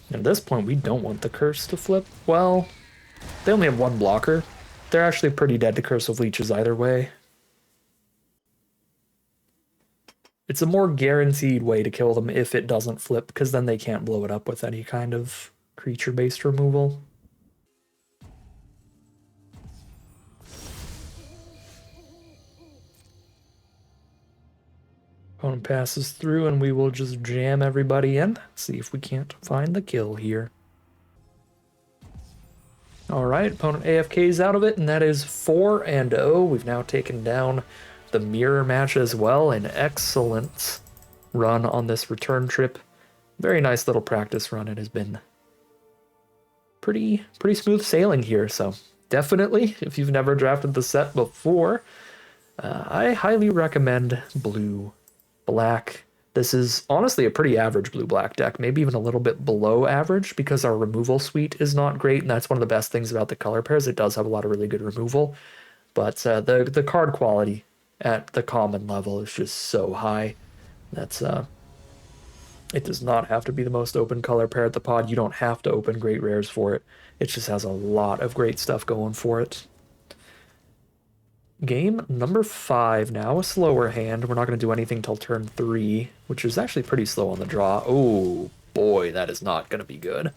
A: At this point, we don't want the Curse to flip. Well, they only have one blocker. They're actually pretty dead to Curse of Leeches either way. It's a more guaranteed way to kill them if it doesn't flip, because then they can't blow it up with any kind of creature-based removal. Opponent passes through, and we will just jam everybody in. See if we can't find the kill here. Alright, opponent AFK's out of it, and that is 4-0. We've now taken down the mirror match as well. An excellent run on this return trip. Very nice little practice run. It has been pretty smooth sailing here, so definitely, if you've never drafted the set before, I highly recommend blue. Black. This is honestly a pretty average blue-black deck, maybe even a little bit below average because our removal suite is not great, and that's one of the best things about the color pairs. It does have a lot of really good removal, but the card quality at the common level is just so high. That's it does not have to be the most open color pair at the pod. You don't have to open great rares for it. It just has a lot of great stuff going for it. Game number 5 now, a slower hand. We're not going to do anything till turn 3, which is actually pretty slow on the draw. Oh boy, that is not going to be good.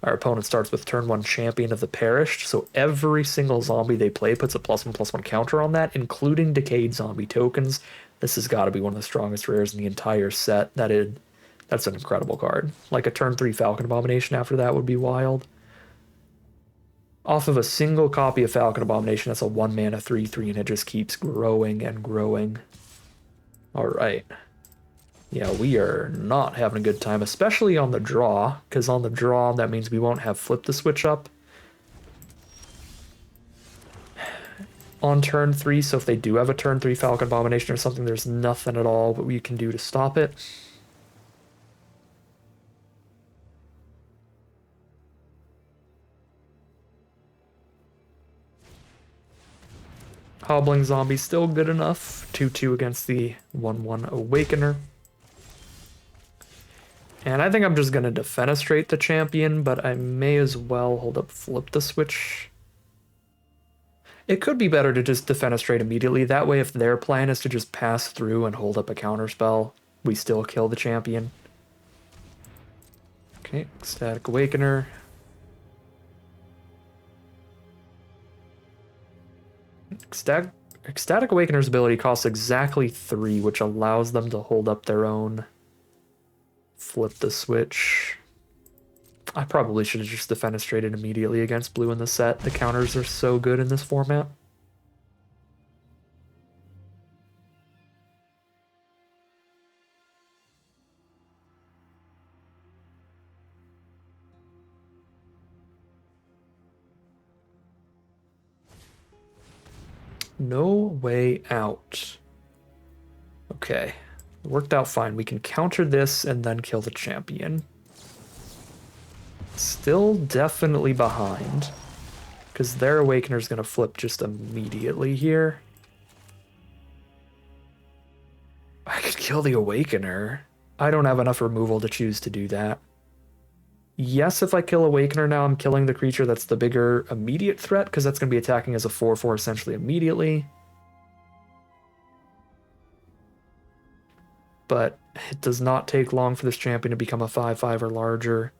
A: Our opponent starts with turn 1 Champion of the Perished, so every single zombie they play puts a +1/+1 counter on that, including Decayed Zombie tokens. This has got to be one of the strongest rares in the entire set. That's an incredible card. Like a turn 3 Falcon Abomination after that would be wild. Off of a single copy of Falcon Abomination, that's a 1-mana 3/3, and it just keeps growing and growing. Alright. Yeah, we are not having a good time, especially on the draw, because on the draw, that means we won't have Flip the Switch up on turn 3, so if they do have a turn 3 Falcon Abomination or something, there's nothing at all that we can do to stop it. Hobbling Zombie still good enough. 2/2 against the 1/1 Awakener. And I think I'm just going to Defenestrate the champion, but I may as well flip the switch. It could be better to just Defenestrate immediately. That way, if their plan is to just pass through and hold up a counterspell, we still kill the champion. Okay, Ecstatic Awakener. Ecstatic Awakener's ability costs exactly 3, which allows them to hold up their own. Flip the switch. I probably should have just Defenestrated immediately against blue in the set. The counters are so good in this format. No way out. Okay. It worked out fine. We can counter this and then kill the champion. Still definitely behind, because their Awakener's going to flip just immediately here. I could kill the Awakener. I don't have enough removal to choose to do that. Yes, if I kill Awakener now, I'm killing the creature that's the bigger immediate threat, because that's going to be attacking as a 4/4 essentially immediately. But it does not take long for this champion to become a 5/5 or larger.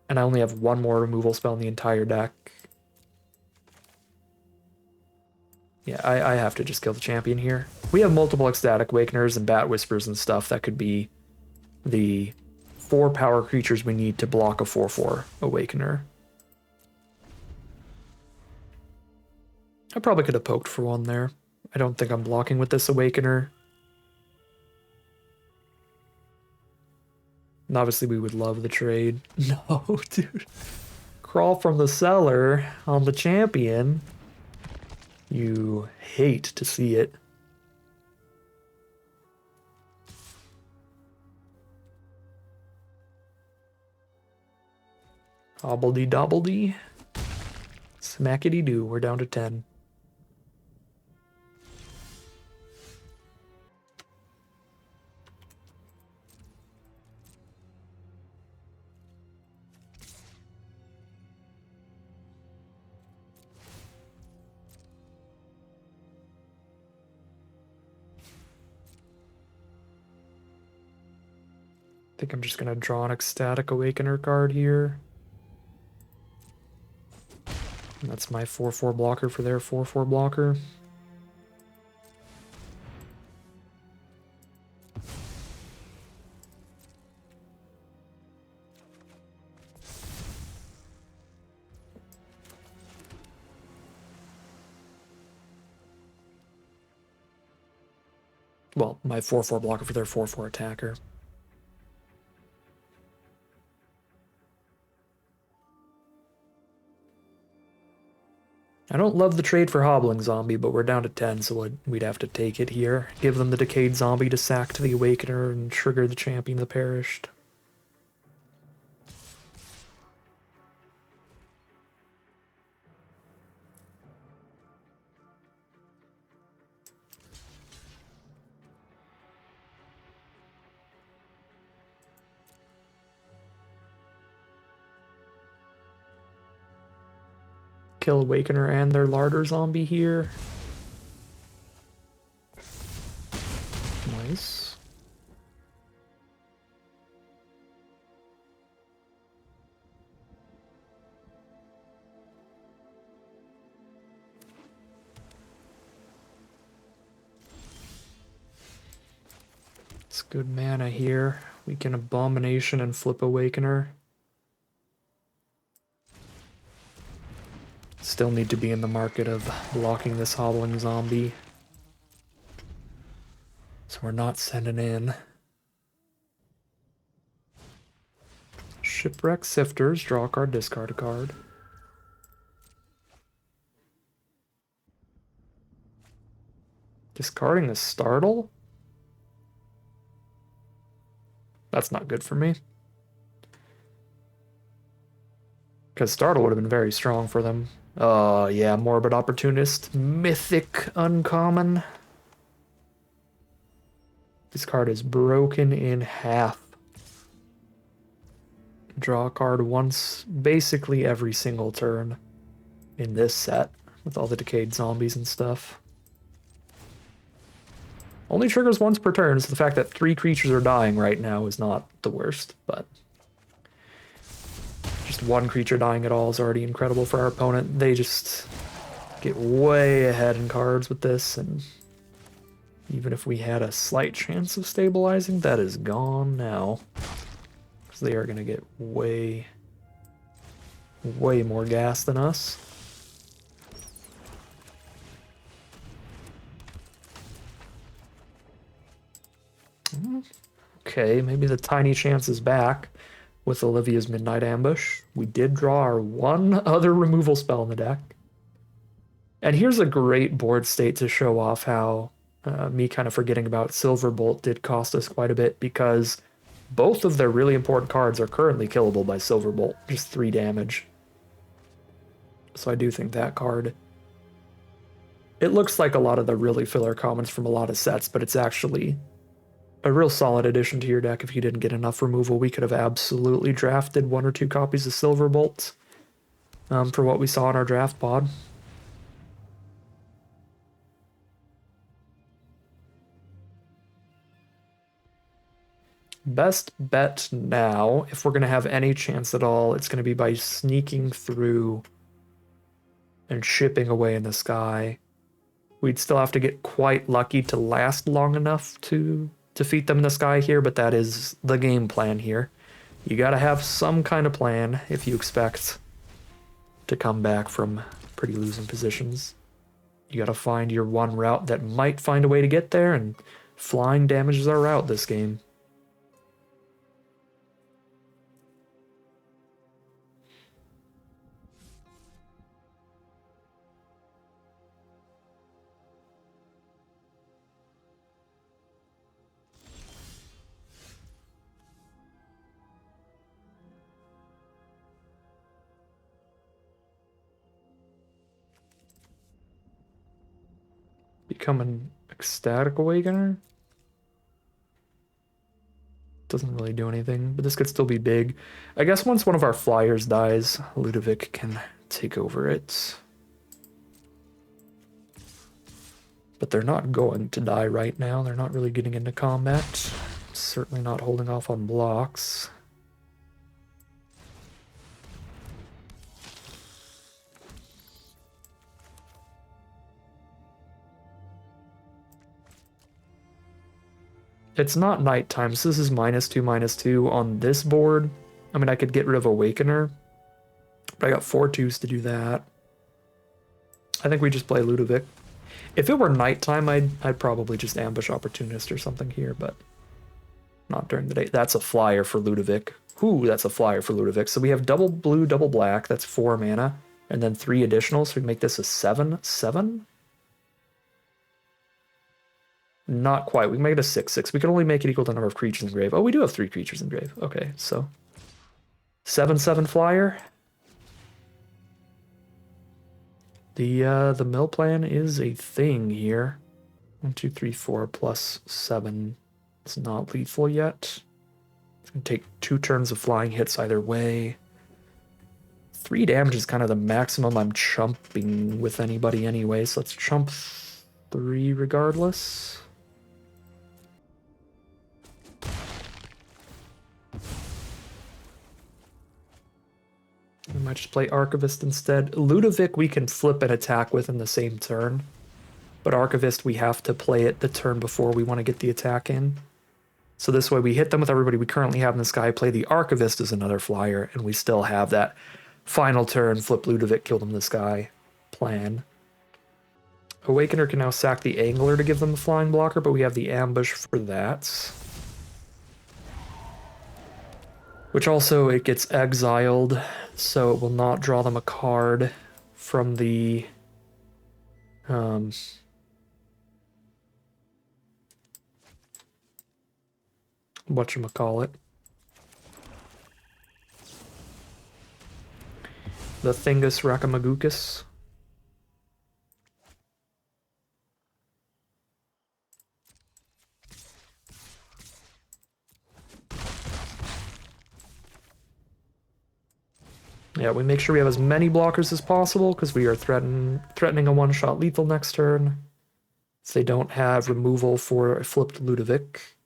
A: And I only have one more removal spell in the entire deck. Yeah, I have to just kill the champion here. We have multiple Ecstatic Awakeners and Bat Whispers and stuff that could be the 4 power creatures we need to block a 4/4 Awakener. I probably could have poked for one there. I don't think I'm blocking with this Awakener. And obviously, we would love the trade. No, dude. Crawl from the cellar on the champion. You hate to see it. Hobbledy dobbledy. Smackety doo. We're down to 10. I think I'm just gonna draw an Ecstatic Awakener card here. And that's my 4/4 blocker for their 4/4 blocker. Well, my 4/4 blocker for their 4/4 attacker. I don't love the trade for Hobbling Zombie, but we're down to 10, so we'd have to take it here. Give them the Decayed Zombie to sack to the Awakener and trigger the Champion that Perished. Kill Awakener and their Larder Zombie here. Nice. It's good mana here. We can Abomination and flip Awakener. Still need to be in the market of blocking this Hobbling Zombie. So we're not sending in. Shipwreck Sifters, draw a card, discard a card. Discarding a Startle? That's not good for me. Because Startle would have been very strong for them. Yeah, Morbid Opportunist. Mythic Uncommon. This card is broken in half. Draw a card once, basically every single turn in this set, with all the Decayed Zombies and stuff. Only triggers once per turn, so the fact that 3 creatures are dying right now is not the worst, but just 1 creature dying at all is already incredible for our opponent. They just get way ahead in cards with this, and even if we had a slight chance of stabilizing, that is gone now. Because they are going to get way more gas than us. Okay, maybe the tiny chance is back with Olivia's Midnight Ambush. We did draw our one other removal spell in the deck. And here's a great board state to show off how me kind of forgetting about Silverbolt did cost us quite a bit, because both of their really important cards are currently killable by Silverbolt, just 3 damage. So I do think that card... It looks like a lot of the really filler commons from a lot of sets, but it's actually a real solid addition to your deck if you didn't get enough removal. We could have absolutely drafted 1 or 2 copies of Silverbolt for what we saw in our draft pod. Best bet now, if we're going to have any chance at all, it's going to be by sneaking through and shipping away in the sky. We'd still have to get quite lucky to last long enough to defeat them in the sky here, but that is the game plan here. You gotta have some kind of plan if you expect to come back from pretty losing positions. You gotta find your one route that might find a way to get there, and flying damages our route this game. Become an Ecstatic Awakener. Doesn't really do anything, but this could still be big. I guess once one of our flyers dies, Ludovic can take over it. But they're not going to die right now. They're not really getting into combat. Certainly not holding off on blocks. It's not nighttime, so this is -2/-2 on this board. I mean, I could get rid of Awakener, but I got 4/2s to do that. I think we just play Ludovic. If it were nighttime, I'd probably just ambush Opportunist or something here, but not during the day. That's a flyer for Ludovic. Ooh, that's a flyer for Ludovic. So we have double blue, double black. That's 4 mana, and then 3 additional, so we make this a 7/7? Not quite. We can make it a 6/6. We can only make it equal to the number of creatures in grave. Oh, we do have 3 creatures in grave. Okay, so 7/7 flyer. The mill plan is a thing here. 1, 2, 3, 4 plus 7. It's not lethal yet. It's gonna take 2 turns of flying hits either way. 3 damage is kind of the maximum I'm chumping with anybody anyway, so let's chump 3 regardless. We might just play Archivist instead. Ludovic we can flip an attack with in the same turn, but Archivist we have to play it the turn before we want to get the attack in. So this way we hit them with everybody we currently have in the sky, play the Archivist as another flyer, and we still have that final turn, flip Ludovic, kill them in the sky plan. Awakener can now sack the Angler to give them the flying blocker, but we have the ambush for that. Which also, it gets exiled, so it will not draw them a card from the... whatchamacallit. The Thingus Rakamagukus. Yeah, we make sure we have as many blockers as possible because we are threatening a one-shot lethal next turn. If they don't have removal for a flipped Ludovic.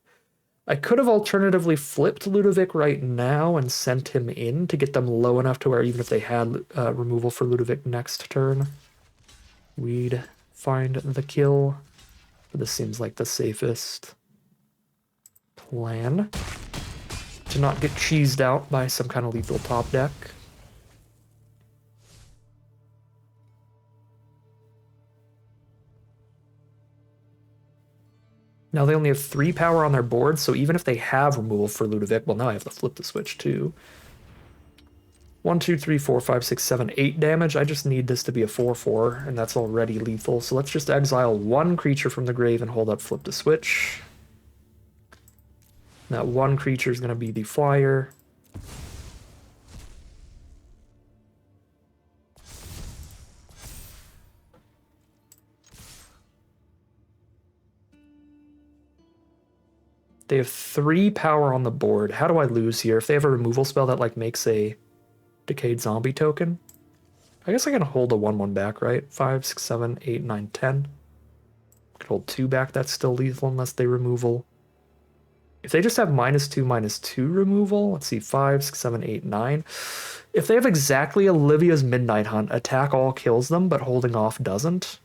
A: I could have alternatively flipped Ludovic right now and sent him in to get them low enough to where even if they had removal for Ludovic next turn, we'd find the kill. But this seems like the safest plan. To not get cheesed out by some kind of lethal top deck. Now they only have 3 power on their board, so even if they have removal for Ludovic, well, now I have to flip the switch too. 1, 2, 3, 4, 5, 6, 7, 8 damage. I just need this to be a 4/4, and that's already lethal. So let's just exile 1 creature from the grave and hold up flip the switch. That 1 creature is going to be the flyer. They have 3 power on the board. How do I lose here? If they have a removal spell that like makes a decayed zombie token, I guess I can hold a 1/1 back, right? 5, 6, 7, 8, 9, 10. I can hold 2 back. That's still lethal unless they removal. If they just have -2/-2 removal, let's see, 5, 6, 7, 8, 9. If they have exactly Olivia's Midnight Hunt, attack all kills them, but holding off doesn't.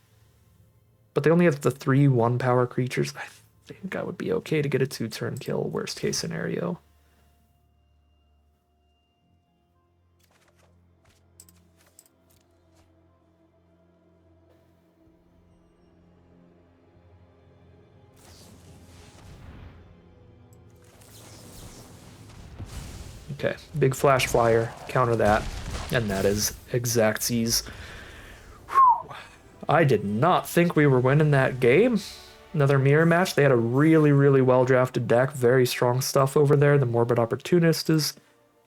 A: But they only have the 3 1-power creatures. I think I would be okay to get a 2-turn kill, worst case scenario. Okay, big flash flyer, counter that, and that is Exactsies. I did not think we were winning that game. Another mirror match. They had a really, really well-drafted deck. Very strong stuff over there. The Morbid Opportunist is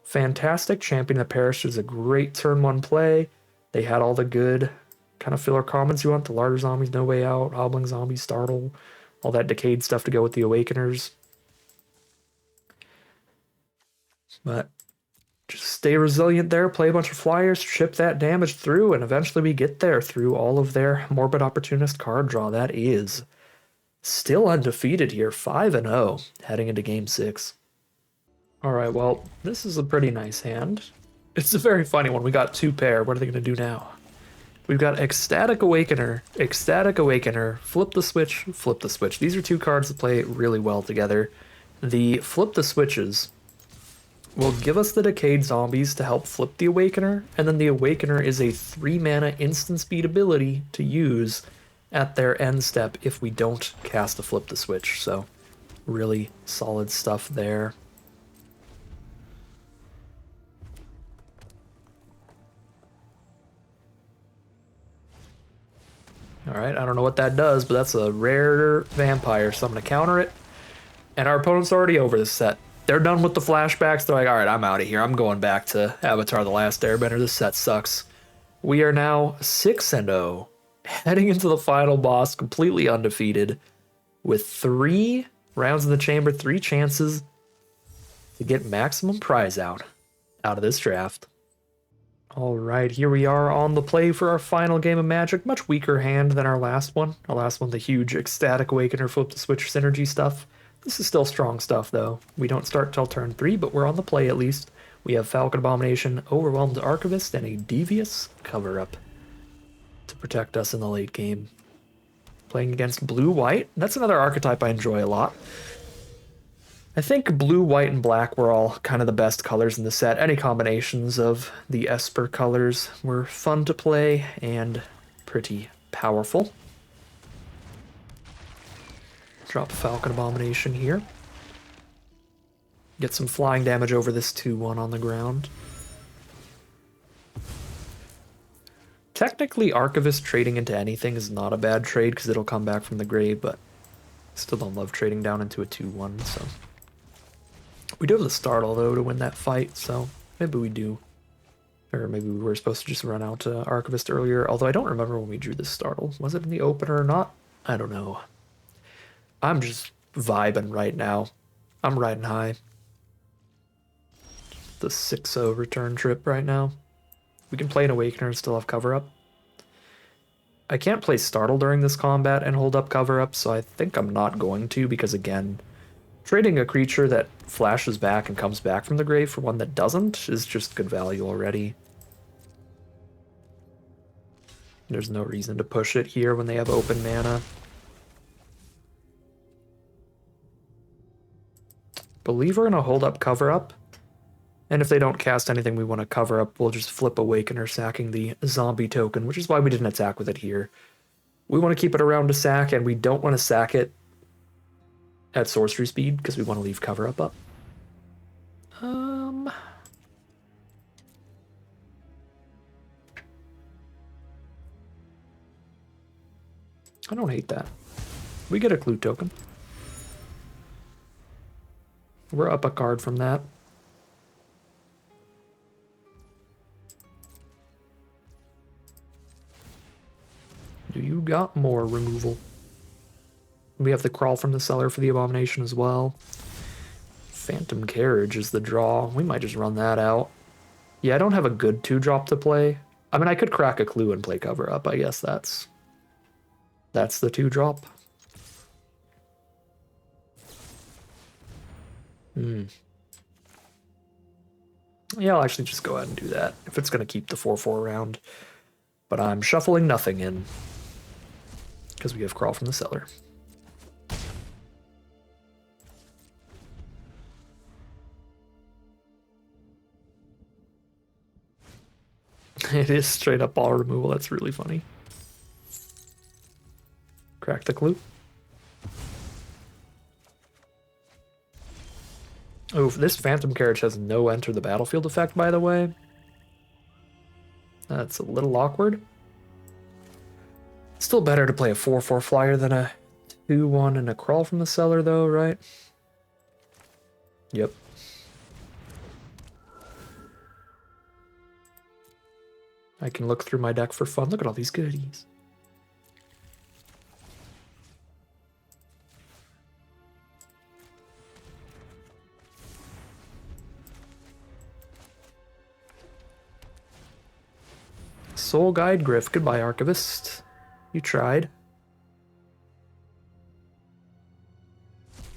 A: fantastic. Champion of the Parish is a great turn 1 play. They had all the good kind of filler commons you want. The larger zombies, No Way Out, Hobbling Zombies, Startle, all that decayed stuff to go with the Awakeners. But just stay resilient there, play a bunch of flyers, chip that damage through, and eventually we get there through all of their Morbid Opportunist card draw. That is still undefeated here, 5-0, heading into Game 6. Alright, well, this is a pretty nice hand. It's a very funny one. We got 2 pair. What are they going to do now? We've got Ecstatic Awakener, Flip the Switch, Flip the Switch. These are 2 cards that play really well together. The Flip the Switches will give us the Decayed Zombies to help flip the Awakener, and then the Awakener is a 3-mana instant speed ability to use at their end step if we don't cast a Flip the Switch. So, really solid stuff there. Alright, I don't know what that does, but that's a rare vampire, so I'm going to counter it. And our opponent's already over this set. They're done with the flashbacks. They're like, alright, I'm out of here. I'm going back to Avatar The Last Airbender. This set sucks. We are now 6-0, heading into the final boss, completely undefeated, with 3 rounds in the chamber, 3 chances to get maximum prize out of this draft. Alright, here we are on the play for our final game of Magic. Much weaker hand than our last one. Our last one, the huge Ecstatic Awakener, Flip the Switch synergy stuff. This is still strong stuff, though. We don't start till turn 3, but we're on the play at least. We have Falcon Abomination, Overwhelmed Archivist, and a Devious Cover-Up to protect us in the late game. Playing against Blue-White. That's another archetype I enjoy a lot. I think blue, white, and black were all kind of the best colors in the set. Any combinations of the Esper colors were fun to play and pretty powerful. Drop a Falcon Abomination here. Get some flying damage over this 2-1 on the ground. Technically, Archivist trading into anything is not a bad trade because it'll come back from the grave, but I still don't love trading down into a 2-1, so... We do have the Startle, though, to win that fight, so maybe we do. Or maybe we were supposed to just run out to Archivist earlier, although I don't remember when we drew this Startle. Was it in the opener or not? I don't know. I'm just vibing right now. I'm riding high. The 6-0 return trip right now. We can play an Awakener and still have cover-up. I can't play Startle during this combat and hold up cover-up, so I think I'm not going to, because again, trading a creature that flashes back and comes back from the grave for one that doesn't is just good value already. There's no reason to push it here when they have open mana. Believe we're going to hold up cover up. And if they don't cast anything we want to cover up, we'll just flip Awakener, sacking the zombie token, which is why we didn't attack with it here. We want to keep it around to sack, and we don't want to sack it at sorcery speed because we want to leave cover up. I don't hate that. We get a clue token. We're up a card from that. Do you got more removal? We have the Crawl from the Cellar for the Abomination as well. Phantom Carriage is the draw. We might just run that out. Yeah, I don't have a good 2-drop to play. I mean, I could crack a clue and play cover up. I guess that's the 2-drop. Yeah, I'll actually just go ahead and do that if it's going to keep the 4/4 round. But I'm shuffling nothing in because we have Crawl from the Cellar. It is straight up ball removal. That's really funny. Crack the clue. Oh, this Phantom Carriage has no enter the battlefield effect, by the way. That's a little awkward. Still better to play a 4/4 flyer than a 2/1 and a Crawl from the Cellar, though, right? Yep. I can look through my deck for fun. Look at all these goodies. Soul Guide Griff. Goodbye, Archivist. You tried.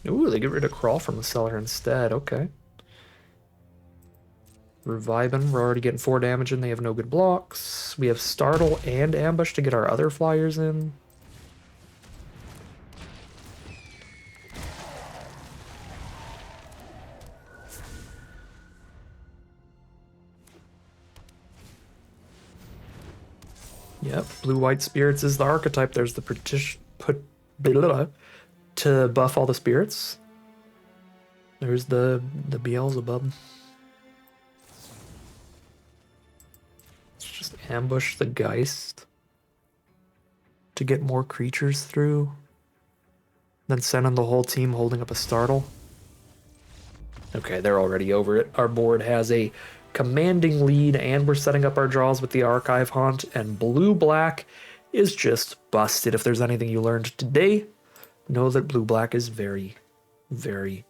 A: Ooh, they get rid of Crawl from the cellar instead. Okay. Reviving. We're already getting 4 damage and they have no good blocks. We have Startle and Ambush to get our other flyers in. Yep, Blue-White Spirits is the archetype. There's the to buff all the spirits. There's the Beelzebub. Let's just ambush the Geist to get more creatures through. Then send in the whole team holding up a Startle. Okay, they're already over it. Our board has a commanding lead, and we're setting up our draws with the Archive Hunt, and Blue-Black is just busted. If there's anything you learned today, know that Blue-Black is very, very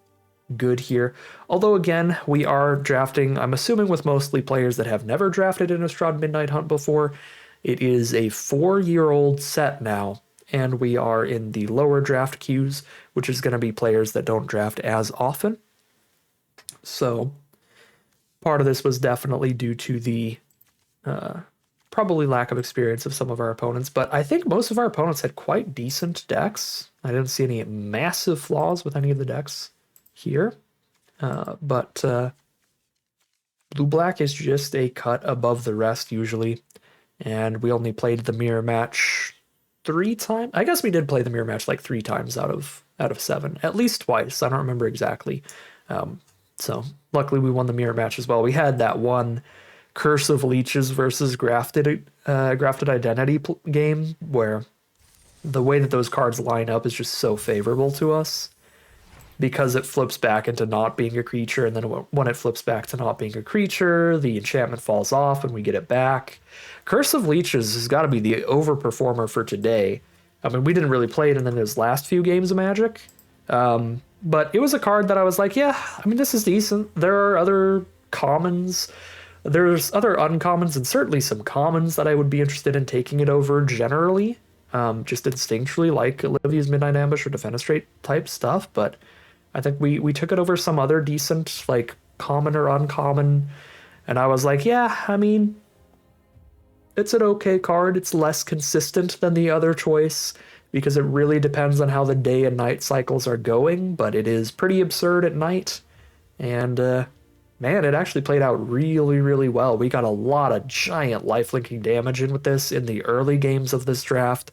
A: good here. Although, again, we are drafting, I'm assuming with mostly players that have never drafted Innistrad Midnight Hunt before. It is a 4-year-old set now, and we are in the lower draft queues, which is going to be players that don't draft as often. So part of this was definitely due to the probably lack of experience of some of our opponents, but I think most of our opponents had quite decent decks. I didn't see any massive flaws with any of the decks here, but Blue-Black is just a cut above the rest usually, and we only played the mirror match 3 times. I guess we did play the mirror match like 3 times out of 7, at least twice. I don't remember exactly. So luckily we won the mirror match as well. We had that one Curse of Leeches versus Grafted Identity game where the way that those cards line up is just so favorable to us because it flips back into not being a creature, and then when it flips back to not being a creature, the enchantment falls off and we get it back. Curse of Leeches has got to be the overperformer for today. I mean, we didn't really play it in those last few games of Magic. But it was a card that I was like, yeah, I mean, this is decent. There are other commons. There's other uncommons and certainly some commons that I would be interested in taking it over generally, just instinctually, like Olivia's Midnight Ambush or Defenestrate type stuff. But I think we took it over some other decent, like, common or uncommon. And I was like, yeah, I mean, it's an okay card. It's less consistent than the other choice, because it really depends on how the day and night cycles are going, but it is pretty absurd at night. And, man, it actually played out really, really well. We got a lot of giant lifelinking damage in with this in the early games of this draft,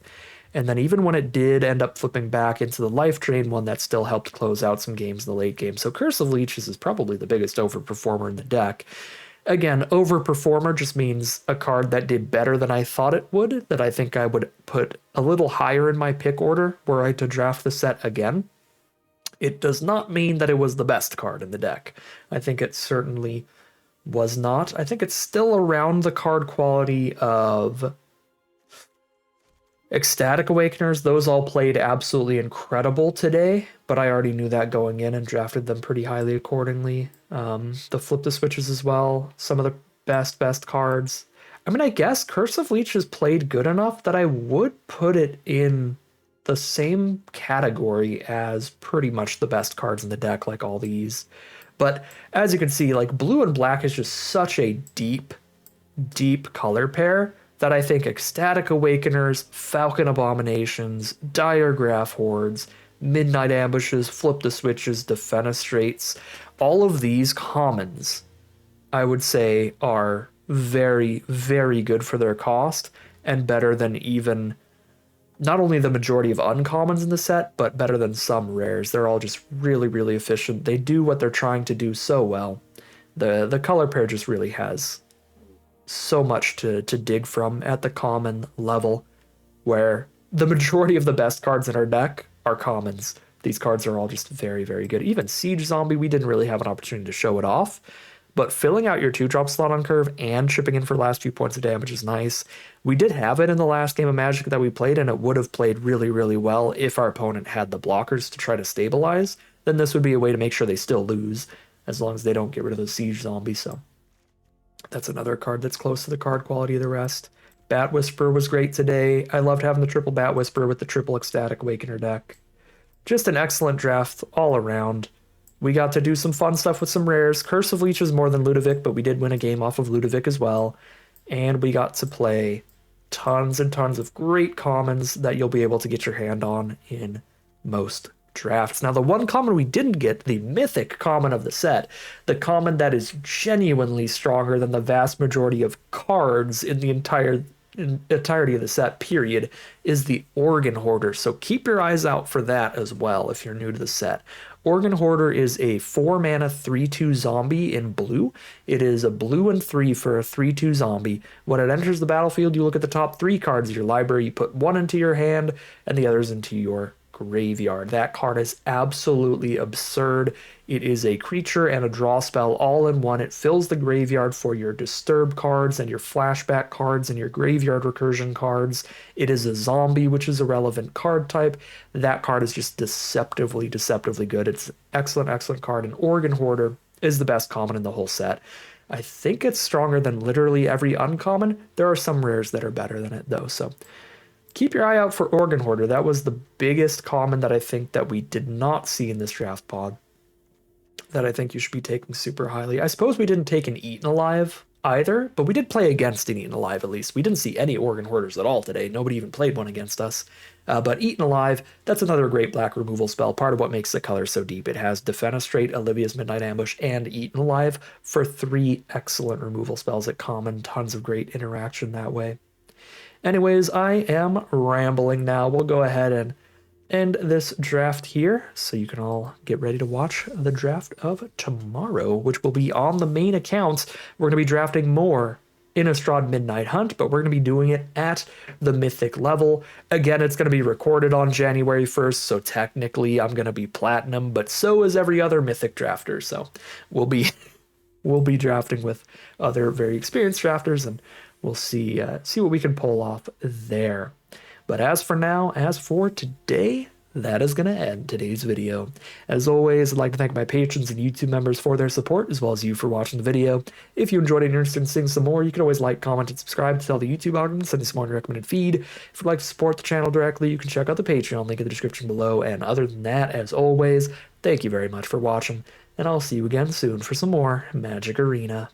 A: and then even when it did end up flipping back into the life drain one, that still helped close out some games in the late game. So Curse of Leeches is probably the biggest overperformer in the deck. Again, overperformer just means a card that did better than I thought it would, that I think I would put a little higher in my pick order were I to draft the set again. It does not mean that it was the best card in the deck. I think it certainly was not. I think it's still around the card quality of Ecstatic Awakeners. Those all played absolutely incredible today, but I already knew that going in and drafted them pretty highly accordingly. The Flip the Switches as well, some of the best cards. I mean, I guess Curse of Leeches played good enough that I would put it in the same category as pretty much the best cards in the deck, like all these. But as you can see, like, blue and black is just such a deep color pair that I think Ecstatic Awakeners, Falcon Abominations, Diregraph Hordes, Midnight Ambushes, Flip the Switches, Defenestrates, all of these commons, I would say, are very, very good for their cost and better than even not only the majority of uncommons in the set, but better than some rares. They're all just really, really efficient. They do what they're trying to do so well. The color pair just really has so much to dig from at the common level, where the majority of the best cards in our deck are commons. These cards are all just very, very good. Even Siege Zombie, we didn't really have an opportunity to show it off, but filling out your 2-drop slot on curve and chipping in for last few points of damage is nice. We did have it in the last game of Magic that we played, and it would have played really, really well if our opponent had the blockers to try to stabilize. Then this would be a way to make sure they still lose, as long as they don't get rid of the siege zombie. So that's another card that's close to the card quality of the rest. Bat Whisperer was great today. I loved having the triple Bat Whisperer with the triple Ecstatic Awakener deck. Just an excellent draft all around. We got to do some fun stuff with some rares. Curse of Leech is more than Ludovic, but we did win a game off of Ludovic as well. And we got to play tons and tons of great commons that you'll be able to get your hand on in most drafts. Now, the one common we didn't get, the mythic common of the set, the common that is genuinely stronger than the vast majority of cards in the entirety of the set, period, is the Organ Hoarder. So keep your eyes out for that as well if you're new to the set. Organ Hoarder is a 4-mana 3/2 zombie in blue. It is a blue and 3 for a 3/2 zombie. When it enters the battlefield, you look at the top 3 cards of your library, you put one into your hand and the others into your graveyard. That card is absolutely absurd. It is a creature and a draw spell all in one. It fills the graveyard for your disturb cards and your flashback cards and your graveyard recursion cards. It is a zombie, which is a relevant card type. That card is just deceptively good. It's an excellent card, and Organ Hoarder is the best common in the whole set. I think it's stronger than literally every uncommon. There are some rares that are better than it though, so keep your eye out for Organ Hoarder. That was the biggest common that I think that we did not see in this draft pod that I think you should be taking super highly. I suppose we didn't take an Eaten Alive either, but we did play against an Eaten Alive at least. We didn't see any Organ Hoarders at all today. Nobody even played one against us. But Eaten Alive, that's another great black removal spell. Part of what makes the color so deep. It has Defenestrate, Olivia's Midnight Ambush, and Eaten Alive for 3 excellent removal spells at common. Tons of great interaction that way. Anyways, I am rambling now. We'll go ahead and end this draft here so you can all get ready to watch the draft of tomorrow, which will be on the main accounts. We're going to be drafting more Innistrad Midnight Hunt, but we're going to be doing it at the Mythic level. Again, it's going to be recorded on January 1st, so technically I'm going to be Platinum, but so is every other Mythic drafter. So we'll be drafting with other very experienced drafters, and we'll see what we can pull off there. But as for today, that is going to end today's video. As always, I'd like to thank my patrons and YouTube members for their support, as well as you for watching the video. If you enjoyed it and you're interested in seeing some more, you can always like, comment, and subscribe to tell the YouTube algorithm send you some more on your recommended feed. If you'd like to support the channel directly, you can check out the Patreon link in the description below. And other than that, as always, thank you very much for watching, and I'll see you again soon for some more Magic Arena.